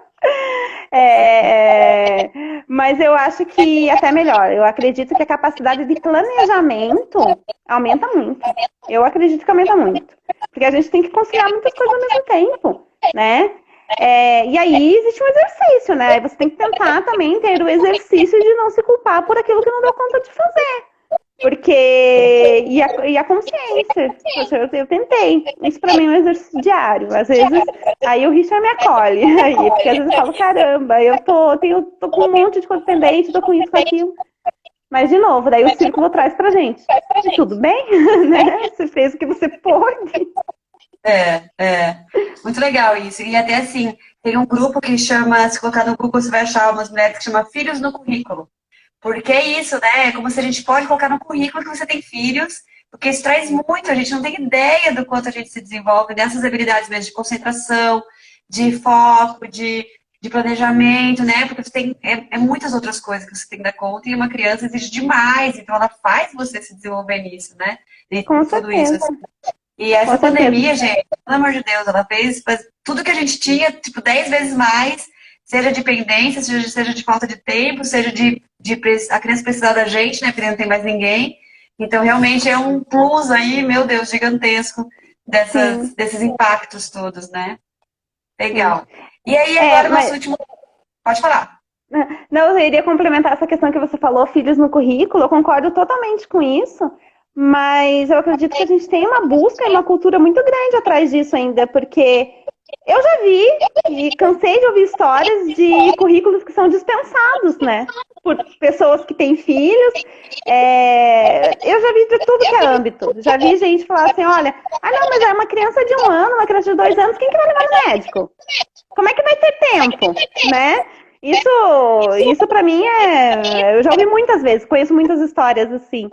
Mas eu acho que até melhor. Eu acredito que a capacidade de planejamento aumenta muito. Eu acredito que aumenta muito. Porque a gente tem que conciliar muitas coisas ao mesmo tempo, né? E aí existe um exercício, né? Você tem que tentar também ter o exercício de não se culpar por aquilo que não deu conta de fazer. Porque. E a consciência. Poxa, eu tentei. Isso pra mim é um exercício diário. Às vezes, aí o Richard me acolhe. Aí, porque às vezes eu falo, caramba, eu tô com um monte de coisa pendente, tô com isso, com aquilo. Mas, de novo, daí o círculo traz pra gente. E tudo bem? Né? Você fez o que você pôde. Muito legal isso. E até assim, tem um grupo que chama, se colocar no Google, você vai achar umas mulheres que chama Filhos no Currículo. Porque é isso, né? É como se a gente pode colocar no currículo que você tem filhos, porque isso traz muito, a gente não tem ideia do quanto a gente se desenvolve nessas habilidades mesmo de concentração, de foco, de planejamento, né? Porque você tem muitas outras coisas que você tem que dar conta, e uma criança exige demais, então ela faz você se desenvolver nisso, né? Com tudo certeza. isso. Assim. E essa pandemia, gente, pelo amor de Deus, ela fez tudo que a gente tinha, tipo, 10 vezes mais, seja de pendência, seja de falta de tempo, seja de a criança precisar da gente, né? Porque não tem mais ninguém. Então, realmente é um plus aí, meu Deus, gigantesco desses impactos todos, né? Legal. E aí, agora, nosso último... Pode falar. Não, eu iria complementar essa questão que você falou, filhos no currículo, eu concordo totalmente com isso, mas eu acredito que a gente tem uma busca e uma cultura muito grande atrás disso ainda, porque eu já vi e cansei de ouvir histórias de currículos que são dispensados, né? Por pessoas que têm filhos. Eu já vi de tudo que é âmbito. Já vi gente falar assim, olha, não, mas é uma criança de 1 ano, uma criança de 2 anos, quem que vai levar no médico? Como é que vai ter tempo, né? Isso para mim eu já ouvi muitas vezes, conheço muitas histórias assim.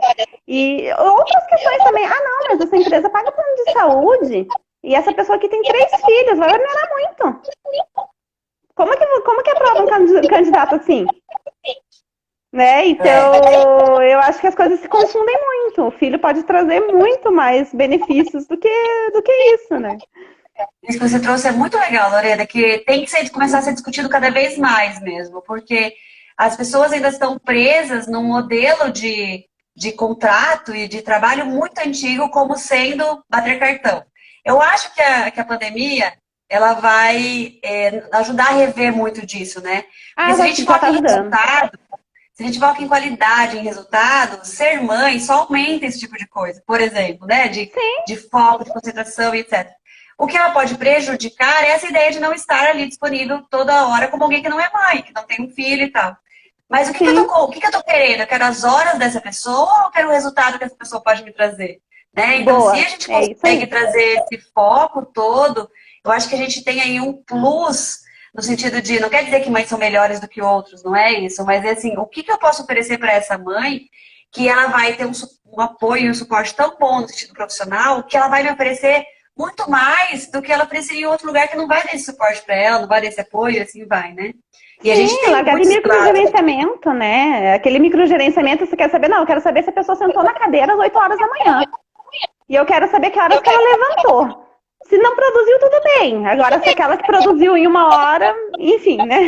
E outras questões também, não, mas essa empresa paga plano de saúde e essa pessoa aqui tem 3 filhos, vai melhorar muito. Como que aprova um candidato assim? Né? Então, eu acho que as coisas se confundem muito. O filho pode trazer muito mais benefícios do que isso, né? Isso que você trouxe é muito legal, Lorena, que tem que começar a ser discutido cada vez mais mesmo, porque as pessoas ainda estão presas num modelo de contrato e de trabalho muito antigo, como sendo bater cartão. Eu acho que a pandemia, ela vai ajudar a rever muito disso, né? Porque se a gente foca em resultado, se a gente foca em qualidade, em resultado, ser mãe só aumenta esse tipo de coisa. Por exemplo, né? De foco, de concentração e etc. O que ela pode prejudicar é essa ideia de não estar ali disponível toda hora como alguém que não é mãe, que não tem um filho e tal. Mas o que eu tô querendo? Eu quero as horas dessa pessoa ou eu quero o resultado que essa pessoa pode me trazer? Né? Então, se a gente consegue trazer esse foco todo, eu acho que a gente tem aí um plus, no sentido de, não quer dizer que mães são melhores do que outros, não é isso, mas é assim, o que eu posso oferecer para essa mãe que ela vai ter um apoio e um suporte tão bom no sentido profissional, que ela vai me oferecer muito mais do que ela precisaria em outro lugar que não vai dar esse suporte para ela, não vai dar esse apoio, assim vai, né? E a gente tem largar de microgerenciamento, né? Aquele microgerenciamento, você quer saber? Não, eu quero saber se a pessoa sentou na cadeira às 8 horas da manhã. E eu quero saber que horas que ela levantou. Se não produziu, tudo bem. Agora, se aquela que produziu em 1 hora, enfim, né?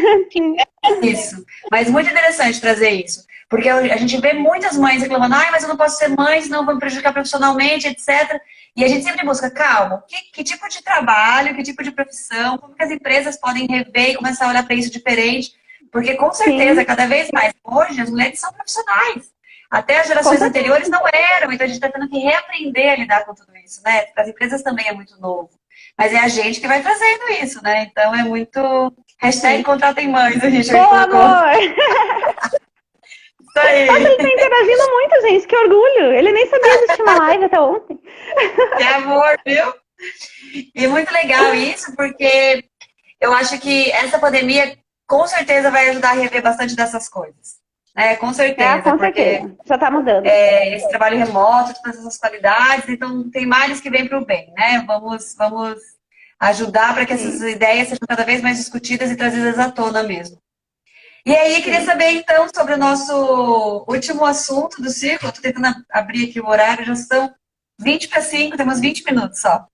Isso. Mas muito interessante trazer isso. Porque a gente vê muitas mães reclamando, mas eu não posso ser mãe, senão vou me prejudicar profissionalmente, etc. E a gente sempre busca, calma, que tipo de trabalho, que tipo de profissão, como que as empresas podem rever e começar a olhar para isso diferente. Porque, com certeza, cada vez mais, hoje, as mulheres são profissionais. Até as gerações anteriores não eram, então a gente está tendo que reaprender a lidar com tudo isso, né? Para as empresas também é muito novo. Mas é a gente que vai trazendo isso, né? Então é muito... #contratem mães, a gente Boa, amor! Isso aí. Nossa, ele tá interagindo muito, gente, que orgulho! Ele nem sabia existir uma live até ontem. Que amor, viu? E muito legal isso, porque eu acho que essa pandemia com certeza vai ajudar a rever bastante dessas coisas. né? Com certeza, Com porque certeza. Já tá mudando. esse trabalho remoto, todas essas qualidades, então tem males que vêm para o bem, né? Vamos ajudar para que essas Sim. ideias sejam cada vez mais discutidas e trazidas à tona mesmo. E aí, queria Sim. saber então sobre o nosso último assunto do círculo. Estou tentando abrir aqui o horário, já são 20 para 5, temos 20 minutos só.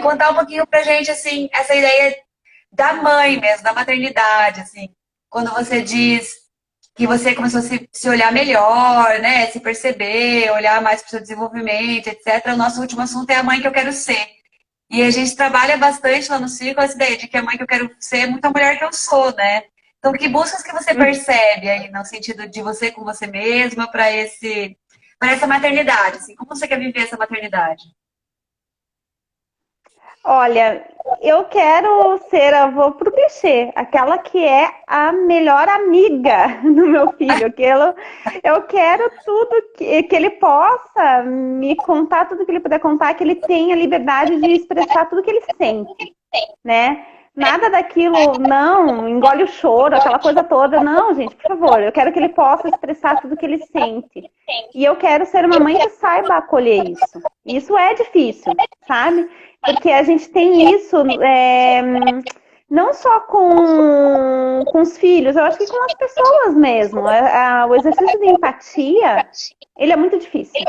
Contar um pouquinho pra gente, assim, essa ideia da mãe mesmo, da maternidade, assim. Quando você diz que você começou a se olhar melhor, né? Se perceber, olhar mais para o seu desenvolvimento, etc. O nosso último assunto é a mãe que eu quero ser. E a gente trabalha bastante lá no Círculo essa ideia de que a mãe que eu quero ser é muito a mulher que eu sou, né? Então, que buscas que você percebe aí no sentido de você com você mesma para essa maternidade, assim? Como você quer viver essa maternidade? Olha, eu quero ser, eu vou pro clichê, aquela que é a melhor amiga do meu filho. Eu quero tudo que ele possa me contar, tudo que ele puder contar, que ele tenha liberdade de expressar tudo que ele sente, né? Nada daquilo, não, engole o choro, aquela coisa toda. Não, gente, por favor, eu quero que ele possa expressar tudo que ele sente. E eu quero ser uma mãe que saiba acolher isso. Isso é difícil, sabe? Porque a gente tem isso não só com os filhos, eu acho que com as pessoas mesmo. O exercício de empatia, ele é muito difícil.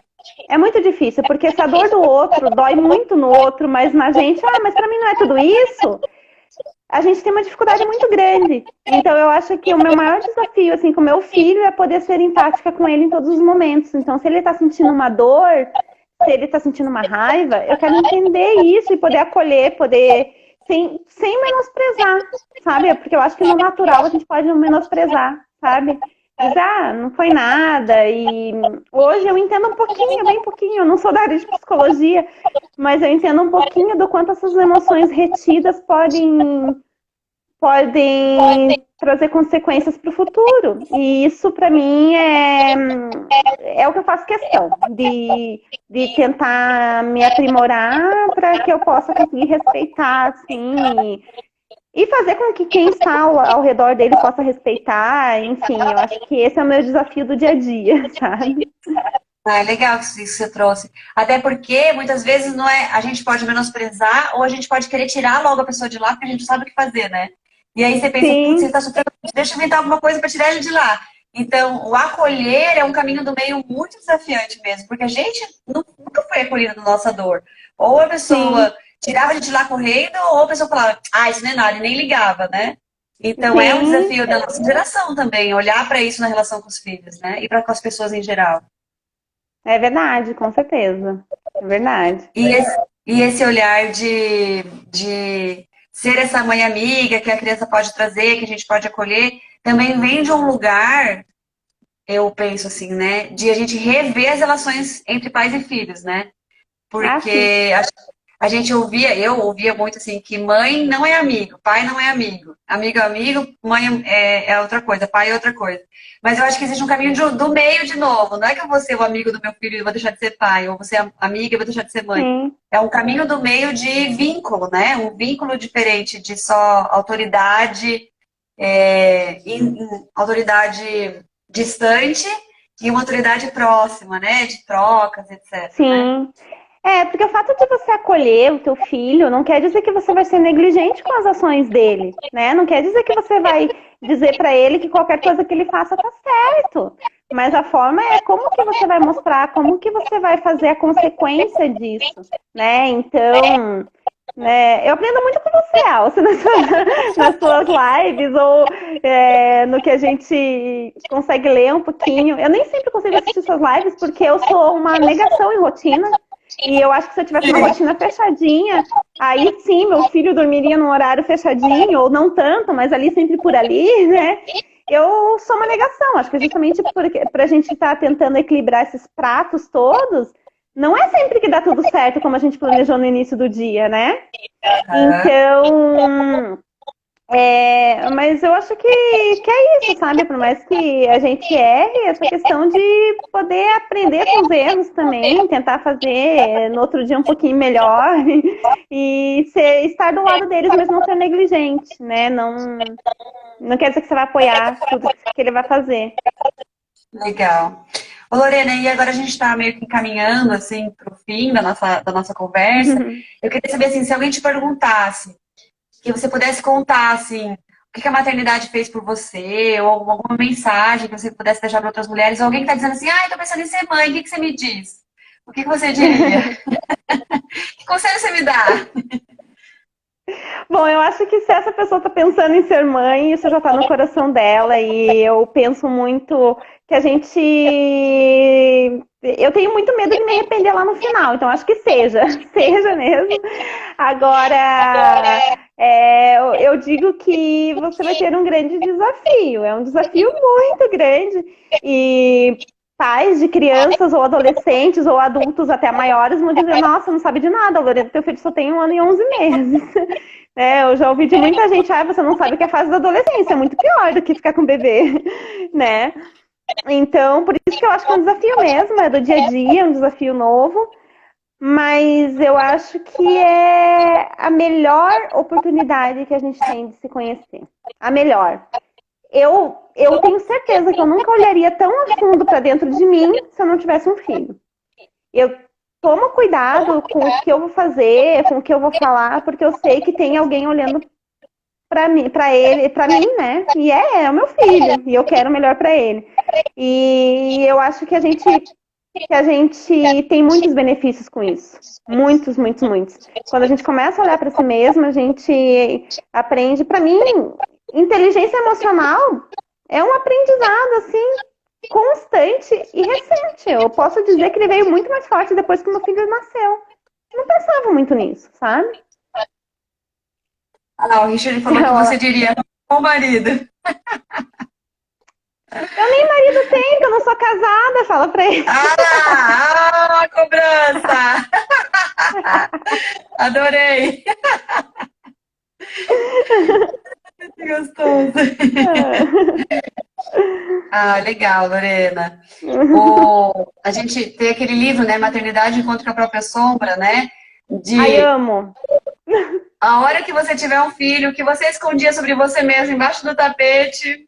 É muito difícil, porque se a dor do outro dói muito no outro, mas na gente, mas pra mim não é tudo isso, a gente tem uma dificuldade muito grande. Então eu acho que o meu maior desafio, assim, com o meu filho é poder ser empática com ele em todos os momentos. Então, se ele tá sentindo uma dor, se ele tá sentindo uma raiva, eu quero entender isso e poder acolher, sem menosprezar, sabe? Porque eu acho que no natural a gente pode menosprezar, sabe? Dizer, não foi nada. E hoje eu entendo um pouquinho, bem pouquinho, eu não sou da área de psicologia, mas eu entendo um pouquinho do quanto essas emoções retidas podem trazer consequências para o futuro. E isso, para mim, é o que eu faço questão, de tentar me aprimorar para que eu possa conseguir respeitar, assim, e fazer com que quem está ao redor dele possa respeitar. Enfim, eu acho que esse é o meu desafio do dia a dia, sabe? Ah, é legal isso que você trouxe. Até porque, muitas vezes, não é, a gente pode menosprezar ou a gente pode querer tirar logo a pessoa de lá porque a gente não sabe o que fazer, né? E aí você pensa, putz, você Sim, está sofrendo, deixa eu inventar alguma coisa para tirar ele de lá. Então, o acolher é um caminho do meio muito desafiante mesmo, porque a gente nunca foi acolhida na nossa dor. Ou a sim, pessoa tirava a gente de lá correndo, ou a pessoa falava, isso não é nada, e nem ligava, né? Então, é um sim. desafio da nossa geração também, olhar para isso na relação com os filhos, né? E para com as pessoas em geral. É verdade, com certeza. É verdade. E esse olhar de ser essa mãe amiga que a criança pode trazer, que a gente pode acolher, também vem de um lugar, eu penso assim, né? De a gente rever as relações entre pais e filhos, né? Ah, sim. Porque eu ouvia muito assim, que mãe não é amigo, pai não é amigo. Amigo é amigo, mãe é outra coisa, pai é outra coisa. Mas eu acho que existe um caminho do meio de novo. Não é que eu vou ser o amigo do meu filho e vou deixar de ser pai, ou você é amiga e vou deixar de ser mãe. Sim, É um caminho do meio de vínculo, né? Um vínculo diferente de só autoridade, autoridade distante e uma autoridade próxima, né? De trocas, etc, né? sim. Porque o fato de você acolher o teu filho não quer dizer que você vai ser negligente com as ações dele, né? Não quer dizer que você vai dizer para ele que qualquer coisa que ele faça tá certo. Mas a forma é como que você vai mostrar, como que você vai fazer a consequência disso, né? Então, né, eu aprendo muito com você, Alce, nas suas lives ou no que a gente consegue ler um pouquinho. Eu nem sempre consigo assistir suas lives porque eu sou uma negação em rotina. E eu acho que se eu tivesse uma rotina fechadinha, aí sim, meu filho dormiria num horário fechadinho, ou não tanto, mas ali sempre por ali, né? Eu sou uma negação. Acho que justamente para a gente estar tentando equilibrar esses pratos todos, não é sempre que dá tudo certo como a gente planejou no início do dia, né? Então, Mas eu acho que é isso, sabe? Por mais que a gente erre, essa questão de poder aprender com os erros também, tentar fazer no outro dia um pouquinho melhor e estar do lado deles, mas não ser negligente, né? Não quer dizer que você vai apoiar tudo que ele vai fazer. Legal. Ô, Lorena, e agora a gente está meio que encaminhando, assim, para o fim da nossa conversa. Eu queria saber, assim, se alguém te perguntasse, que você pudesse contar, assim, o que a maternidade fez por você, ou alguma mensagem que você pudesse deixar para outras mulheres, ou alguém que está dizendo assim, tô pensando em ser mãe, o que você me diz? O que você diria? Que conselho você me dá? Bom, eu acho que se essa pessoa está pensando em ser mãe, isso já está no coração dela, e eu penso muito que a gente. Eu tenho muito medo de me arrepender lá no final, então acho que seja mesmo. Agora, eu digo que você vai ter um grande desafio, é um desafio muito grande, e pais de crianças ou adolescentes ou adultos até maiores vão dizer, nossa, não sabe de nada, Lorena, teu filho só tem 1 ano e 11 meses. Eu já ouvi de muita gente, você não sabe que é a fase da adolescência, é muito pior do que ficar com bebê, né? Então, por isso que eu acho que é um desafio mesmo, é do dia a dia, é um desafio novo, mas eu acho que é a melhor oportunidade que a gente tem de se conhecer. A melhor. Eu tenho certeza que eu nunca olharia tão a fundo para dentro de mim se eu não tivesse um filho. Eu tomo cuidado com o que eu vou fazer, com o que eu vou falar, porque eu sei que tem alguém olhando para mim, né? E é o meu filho, e eu quero o melhor para ele. E eu acho que a gente tem muitos benefícios com isso. Muitos, muitos, muitos. Quando a gente começa a olhar para si mesma, a gente aprende. Para mim, inteligência emocional é um aprendizado, assim, constante e recente. Eu posso dizer que ele veio muito mais forte depois que meu filho nasceu. Eu não pensava muito nisso, sabe? O Richard falou que você diria com o marido. Eu nem marido tenho, que eu não sou casada, fala pra ele. A cobrança! Adorei! Que gostoso! Legal, Lorena. A gente tem aquele livro, né? Maternidade Encontro com a Própria Sombra, né? Ai, amo! A hora que você tiver um filho, que você escondia sobre você mesmo embaixo do tapete,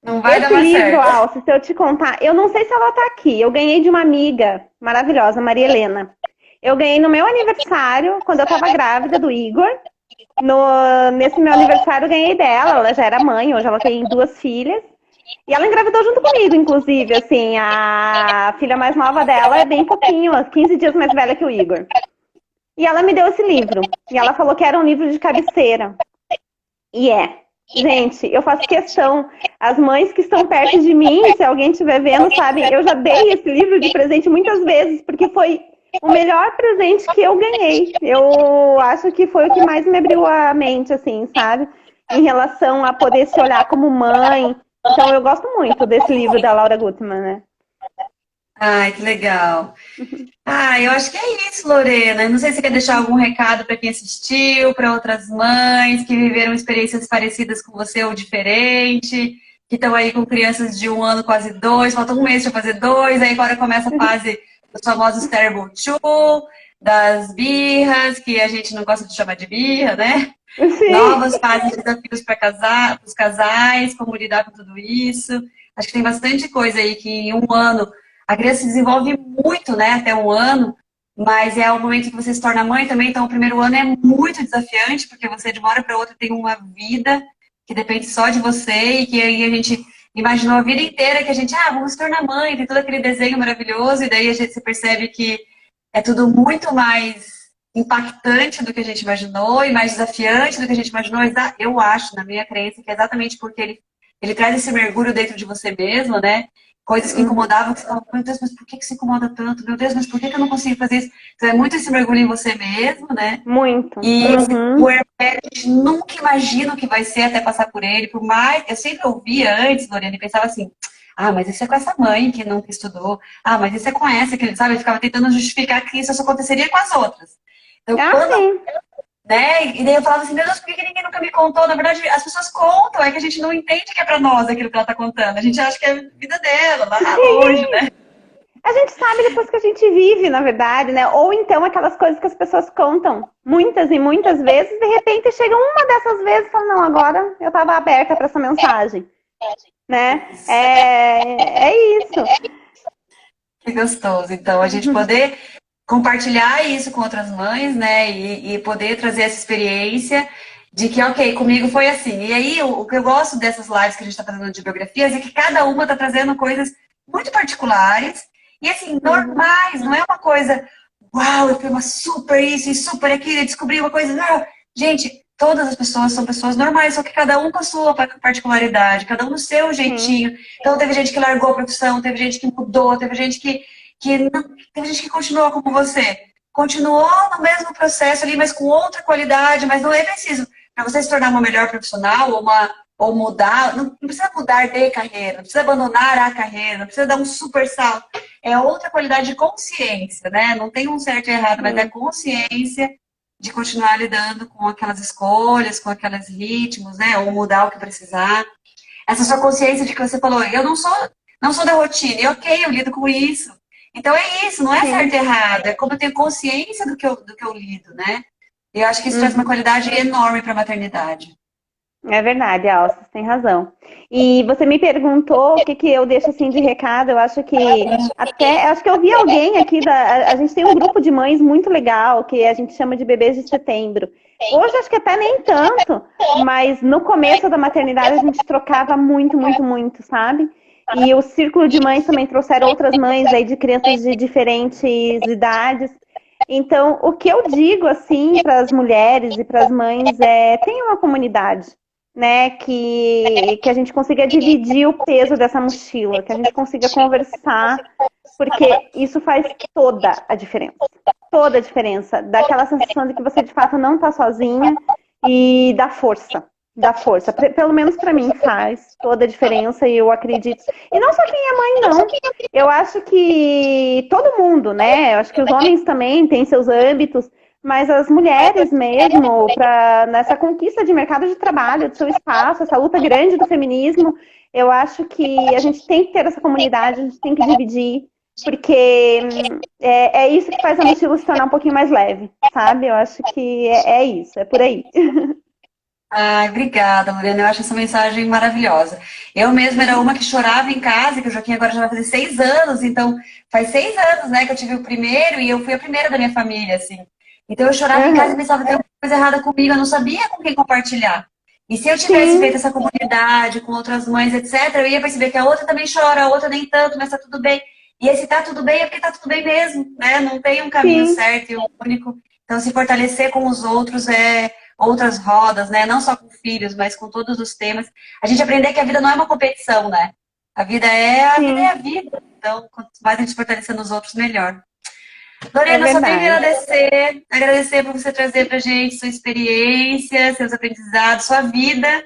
não vai dar mais certo. Esse livro, Alce, se eu te contar, eu não sei se ela tá aqui. Eu ganhei de uma amiga maravilhosa, Maria Helena. Eu ganhei no meu aniversário, quando eu tava grávida do Igor. Nesse meu aniversário eu ganhei dela. Ela já era mãe, hoje ela tem 2 filhas. E ela engravidou junto comigo, inclusive. Assim, a filha mais nova dela é bem pouquinho, 15 dias mais velha que o Igor. E ela me deu esse livro. E ela falou que era um livro de cabeceira. E gente, eu faço questão. As mães que estão perto de mim, se alguém estiver vendo, sabe, eu já dei esse livro de presente muitas vezes, porque foi o melhor presente que eu ganhei. Eu acho que foi o que mais me abriu a mente, assim, sabe? Em relação a poder se olhar como mãe. Então, eu gosto muito desse livro da Laura Gutman, né? Ai, que legal. Eu acho que é isso, Lorena. Não sei se você quer deixar algum recado para quem assistiu, para outras mães que viveram experiências parecidas com você ou diferente, que estão aí com crianças de 1 ano, quase 2, falta 1 mês para fazer 2, aí agora começa a fase dos famosos terrible two, das birras, que a gente não gosta de chamar de birra, né? Sim. Novas fases de desafios para os casais, como lidar com tudo isso. Acho que tem bastante coisa aí que em 1 ano a criança se desenvolve muito, né, até 1 ano, mas é o momento que você se torna mãe também, então o primeiro ano é muito desafiante, porque você de uma hora para outra tem uma vida que depende só de você e que aí a gente imaginou a vida inteira que a gente, vamos se tornar mãe, tem todo aquele desenho maravilhoso, e daí a gente se percebe que é tudo muito mais impactante do que a gente imaginou e mais desafiante do que a gente imaginou. Eu acho, na minha crença, que é exatamente porque ele traz esse mergulho dentro de você mesmo, né? Coisas que incomodavam, que você falava, meu Deus, mas por que se incomoda tanto? Meu Deus, mas por que eu não consigo fazer isso? Então é muito esse mergulho em você mesmo, né? Muito. E o puerpério, a gente nunca imagina o que vai ser até passar por ele. Por mais, eu sempre ouvia antes, Lorena, e pensava assim, mas isso é com essa mãe que nunca estudou. Mas isso é com essa, que ele sabe, eu ficava tentando justificar que isso só aconteceria com as outras. Então, né? E daí eu falava assim, meu Deus, por que ninguém nunca me contou? Na verdade, as pessoas contam, é que a gente não entende que é pra nós aquilo que ela tá contando. A gente acha que é a vida dela, lá longe, né? A gente sabe depois que a gente vive, na verdade, né? Ou então aquelas coisas que as pessoas contam muitas e muitas vezes, de repente chega uma dessas vezes e fala, não, agora eu estava aberta para essa mensagem, né? É isso. Que gostoso. Então, a gente poder compartilhar isso com outras mães, né? E poder trazer essa experiência de que, ok, comigo foi assim. E aí, o que eu gosto dessas lives que a gente está fazendo de biografias é que cada uma está trazendo coisas muito particulares e, assim, normais. Não é uma coisa, uau, eu fui uma super isso e super aquilo, e descobri uma coisa. Não. Gente, todas as pessoas são pessoas normais, só que cada um com a sua particularidade, cada um no seu jeitinho. Então, teve gente que largou a profissão, teve gente que mudou, teve gente teve gente que continuou como você. Continuou no mesmo processo ali, mas com outra qualidade, mas não é preciso. Para você se tornar uma melhor profissional ou mudar, não precisa mudar de carreira, não precisa abandonar a carreira, não precisa dar um super salto. É outra qualidade de consciência, né? Não tem um certo e errado, mas é consciência de continuar lidando com aquelas escolhas, com aqueles ritmos, né? Ou mudar o que precisar. Essa sua consciência de que você falou, eu não sou da rotina, e ok, eu lido com isso. Então é isso, não é certo e errado, é como eu tenho consciência do que eu lido, né? E eu acho que isso traz uma qualidade enorme para a maternidade. É verdade, Alça, você tem razão. E você me perguntou o que eu deixo assim de recado. Eu acho que acho que eu vi alguém aqui a gente tem um grupo de mães muito legal que a gente chama de Bebês de Setembro. Hoje acho que até nem tanto, mas no começo da maternidade a gente trocava muito, muito, muito, sabe? E o Círculo de Mães também trouxeram outras mães aí de crianças de diferentes idades. Então, o que eu digo assim para as mulheres e para as mães é: tenha uma comunidade, né, que a gente consiga dividir o peso dessa mochila, que a gente consiga conversar, porque isso faz toda a diferença. Toda a diferença. Dá aquela sensação de que você, de fato, não está sozinha e dá força. Dá força. Pelo menos para mim faz toda a diferença e eu acredito. E não só quem é mãe, não. Eu acho que todo mundo, né? Eu acho que os homens também têm seus âmbitos, mas as mulheres mesmo, nessa conquista de mercado de trabalho, do seu espaço, essa luta grande do feminismo, eu acho que a gente tem que ter essa comunidade, a gente tem que dividir, porque é isso que faz a mochila se tornar um pouquinho mais leve, sabe? Eu acho que é isso, é por aí. Ai, obrigada, Lorena. Eu acho essa mensagem maravilhosa. Eu mesma era uma que chorava em casa, que o Joaquim agora já vai fazer 6 anos, então faz 6 anos, né, que eu tive o primeiro e eu fui a primeira da minha família, assim. Então eu chorava em casa e pensava que tem alguma coisa errada comigo, eu não sabia com quem compartilhar. E se eu tivesse feito essa comunidade com outras mães, etc., eu ia perceber que a outra também chora, a outra nem tanto, mas tá tudo bem. E esse tá tudo bem é porque tá tudo bem mesmo, né? Não tem um caminho certo e um único. Então se fortalecer com os outros outras rodas, né? Não só com filhos, mas com todos os temas. A gente aprender que a vida não é uma competição, né? A vida é a vida. Então, quanto mais a gente fortalecer nos outros, melhor. Lorena, só tenho que agradecer por você trazer pra gente sua experiência, seus aprendizados, sua vida.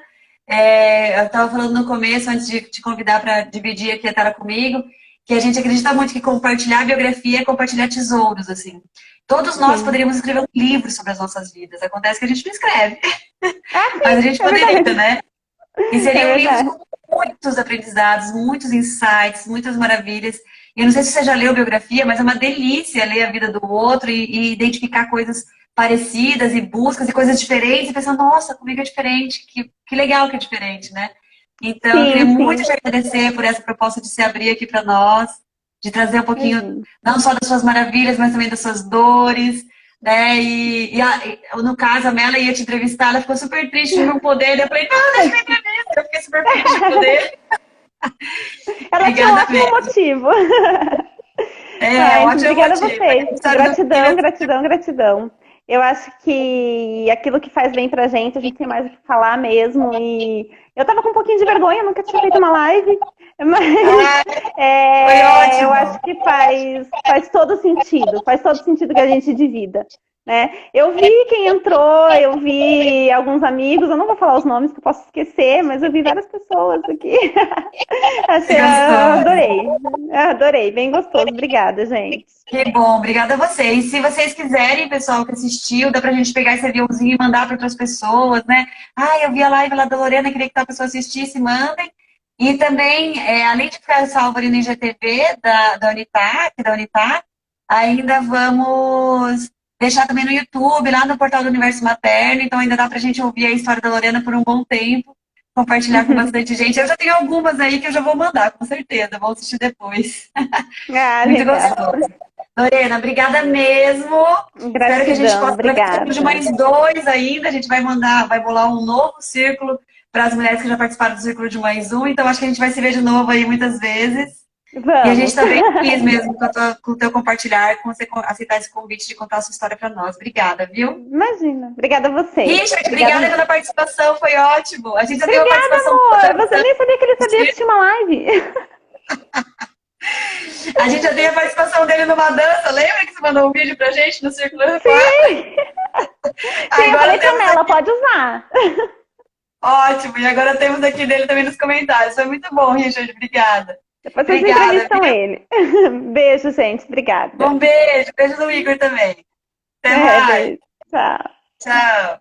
Eu estava falando no começo, antes de te convidar para dividir aqui a tela comigo, que a gente acredita muito que compartilhar a biografia é compartilhar tesouros, assim. Todos nós poderíamos escrever um livro sobre as nossas vidas. Acontece que a gente não escreve. Mas a gente poderia, né? E seriam livros com muitos aprendizados, muitos insights, muitas maravilhas. E eu não sei se você já leu biografia, mas é uma delícia ler a vida do outro e identificar coisas parecidas e buscas e coisas diferentes e pensar, nossa, comigo é diferente, que legal que é diferente, né? Então, eu queria muito te agradecer por essa proposta de se abrir aqui para nós, de trazer um pouquinho, não só das suas maravilhas, mas também das suas dores, né? No caso, a Mela ia te entrevistar, ela ficou super triste de não poder. Eu falei, não, deixa eu entrevistar. Eu fiquei super feliz de poder. Ela tinha um ótimo motivo. Obrigada a vocês. Gratidão, gratidão, gratidão. Eu acho que aquilo que faz bem pra gente, a gente tem mais o que falar mesmo. E eu tava com um pouquinho de vergonha, nunca tinha feito uma live. Mas eu acho que faz todo sentido. Faz todo sentido que a gente divida. né? Eu vi quem entrou, eu vi alguns amigos, eu não vou falar os nomes que eu posso esquecer, mas eu vi várias pessoas aqui. Você Achei, gostou? adorei, bem gostoso. Obrigada, gente. Que bom, obrigada a vocês. Se vocês quiserem, pessoal que assistiu, dá pra gente pegar esse aviãozinho e mandar para outras pessoas, né? Ah, eu vi a live lá da Lorena, queria que tal pessoa assistisse, mandem. E também, além de ficar salvo ali no IGTV da Unitac, ainda vamos deixar também no YouTube, lá no portal do Universo Materno, então ainda dá pra gente ouvir a história da Lorena por um bom tempo, compartilhar com bastante gente. Eu já tenho algumas aí que eu já vou mandar, com certeza, vou assistir depois. Ah, Muito legal. gostoso. Lorena, obrigada mesmo. Espero que a gente Gratidão, possa fazer círculo de obrigada. mais dois ainda. A gente vai bolar um novo círculo para as mulheres que já participaram do círculo de mais um. Então, acho que a gente vai se ver de novo aí muitas vezes. E a gente Vamos. está bem feliz mesmo com o teu compartilhar, com você aceitar esse convite de contar a sua história para nós. Obrigada, viu? Imagina. Obrigada a vocês. Richard, Obrigada obrigada pela mesmo. participação, foi ótimo. A gente já teve uma Obrigada, participação amor. Você nem sabia que ele sabia que tinha uma live. A gente já teve a participação dele numa dança, lembra que você mandou um vídeo pra gente no Círculo R4? Sim, eu falei pra Mela, pode usar. Ótimo, e agora temos aqui dele também nos comentários. Foi muito bom, Richard, obrigada. Depois vocês Obrigada, entrevistam viu? ele. Beijo, gente. Obrigada. Um beijo, beijo do Igor também. Até mais. Beijo. Tchau. Tchau.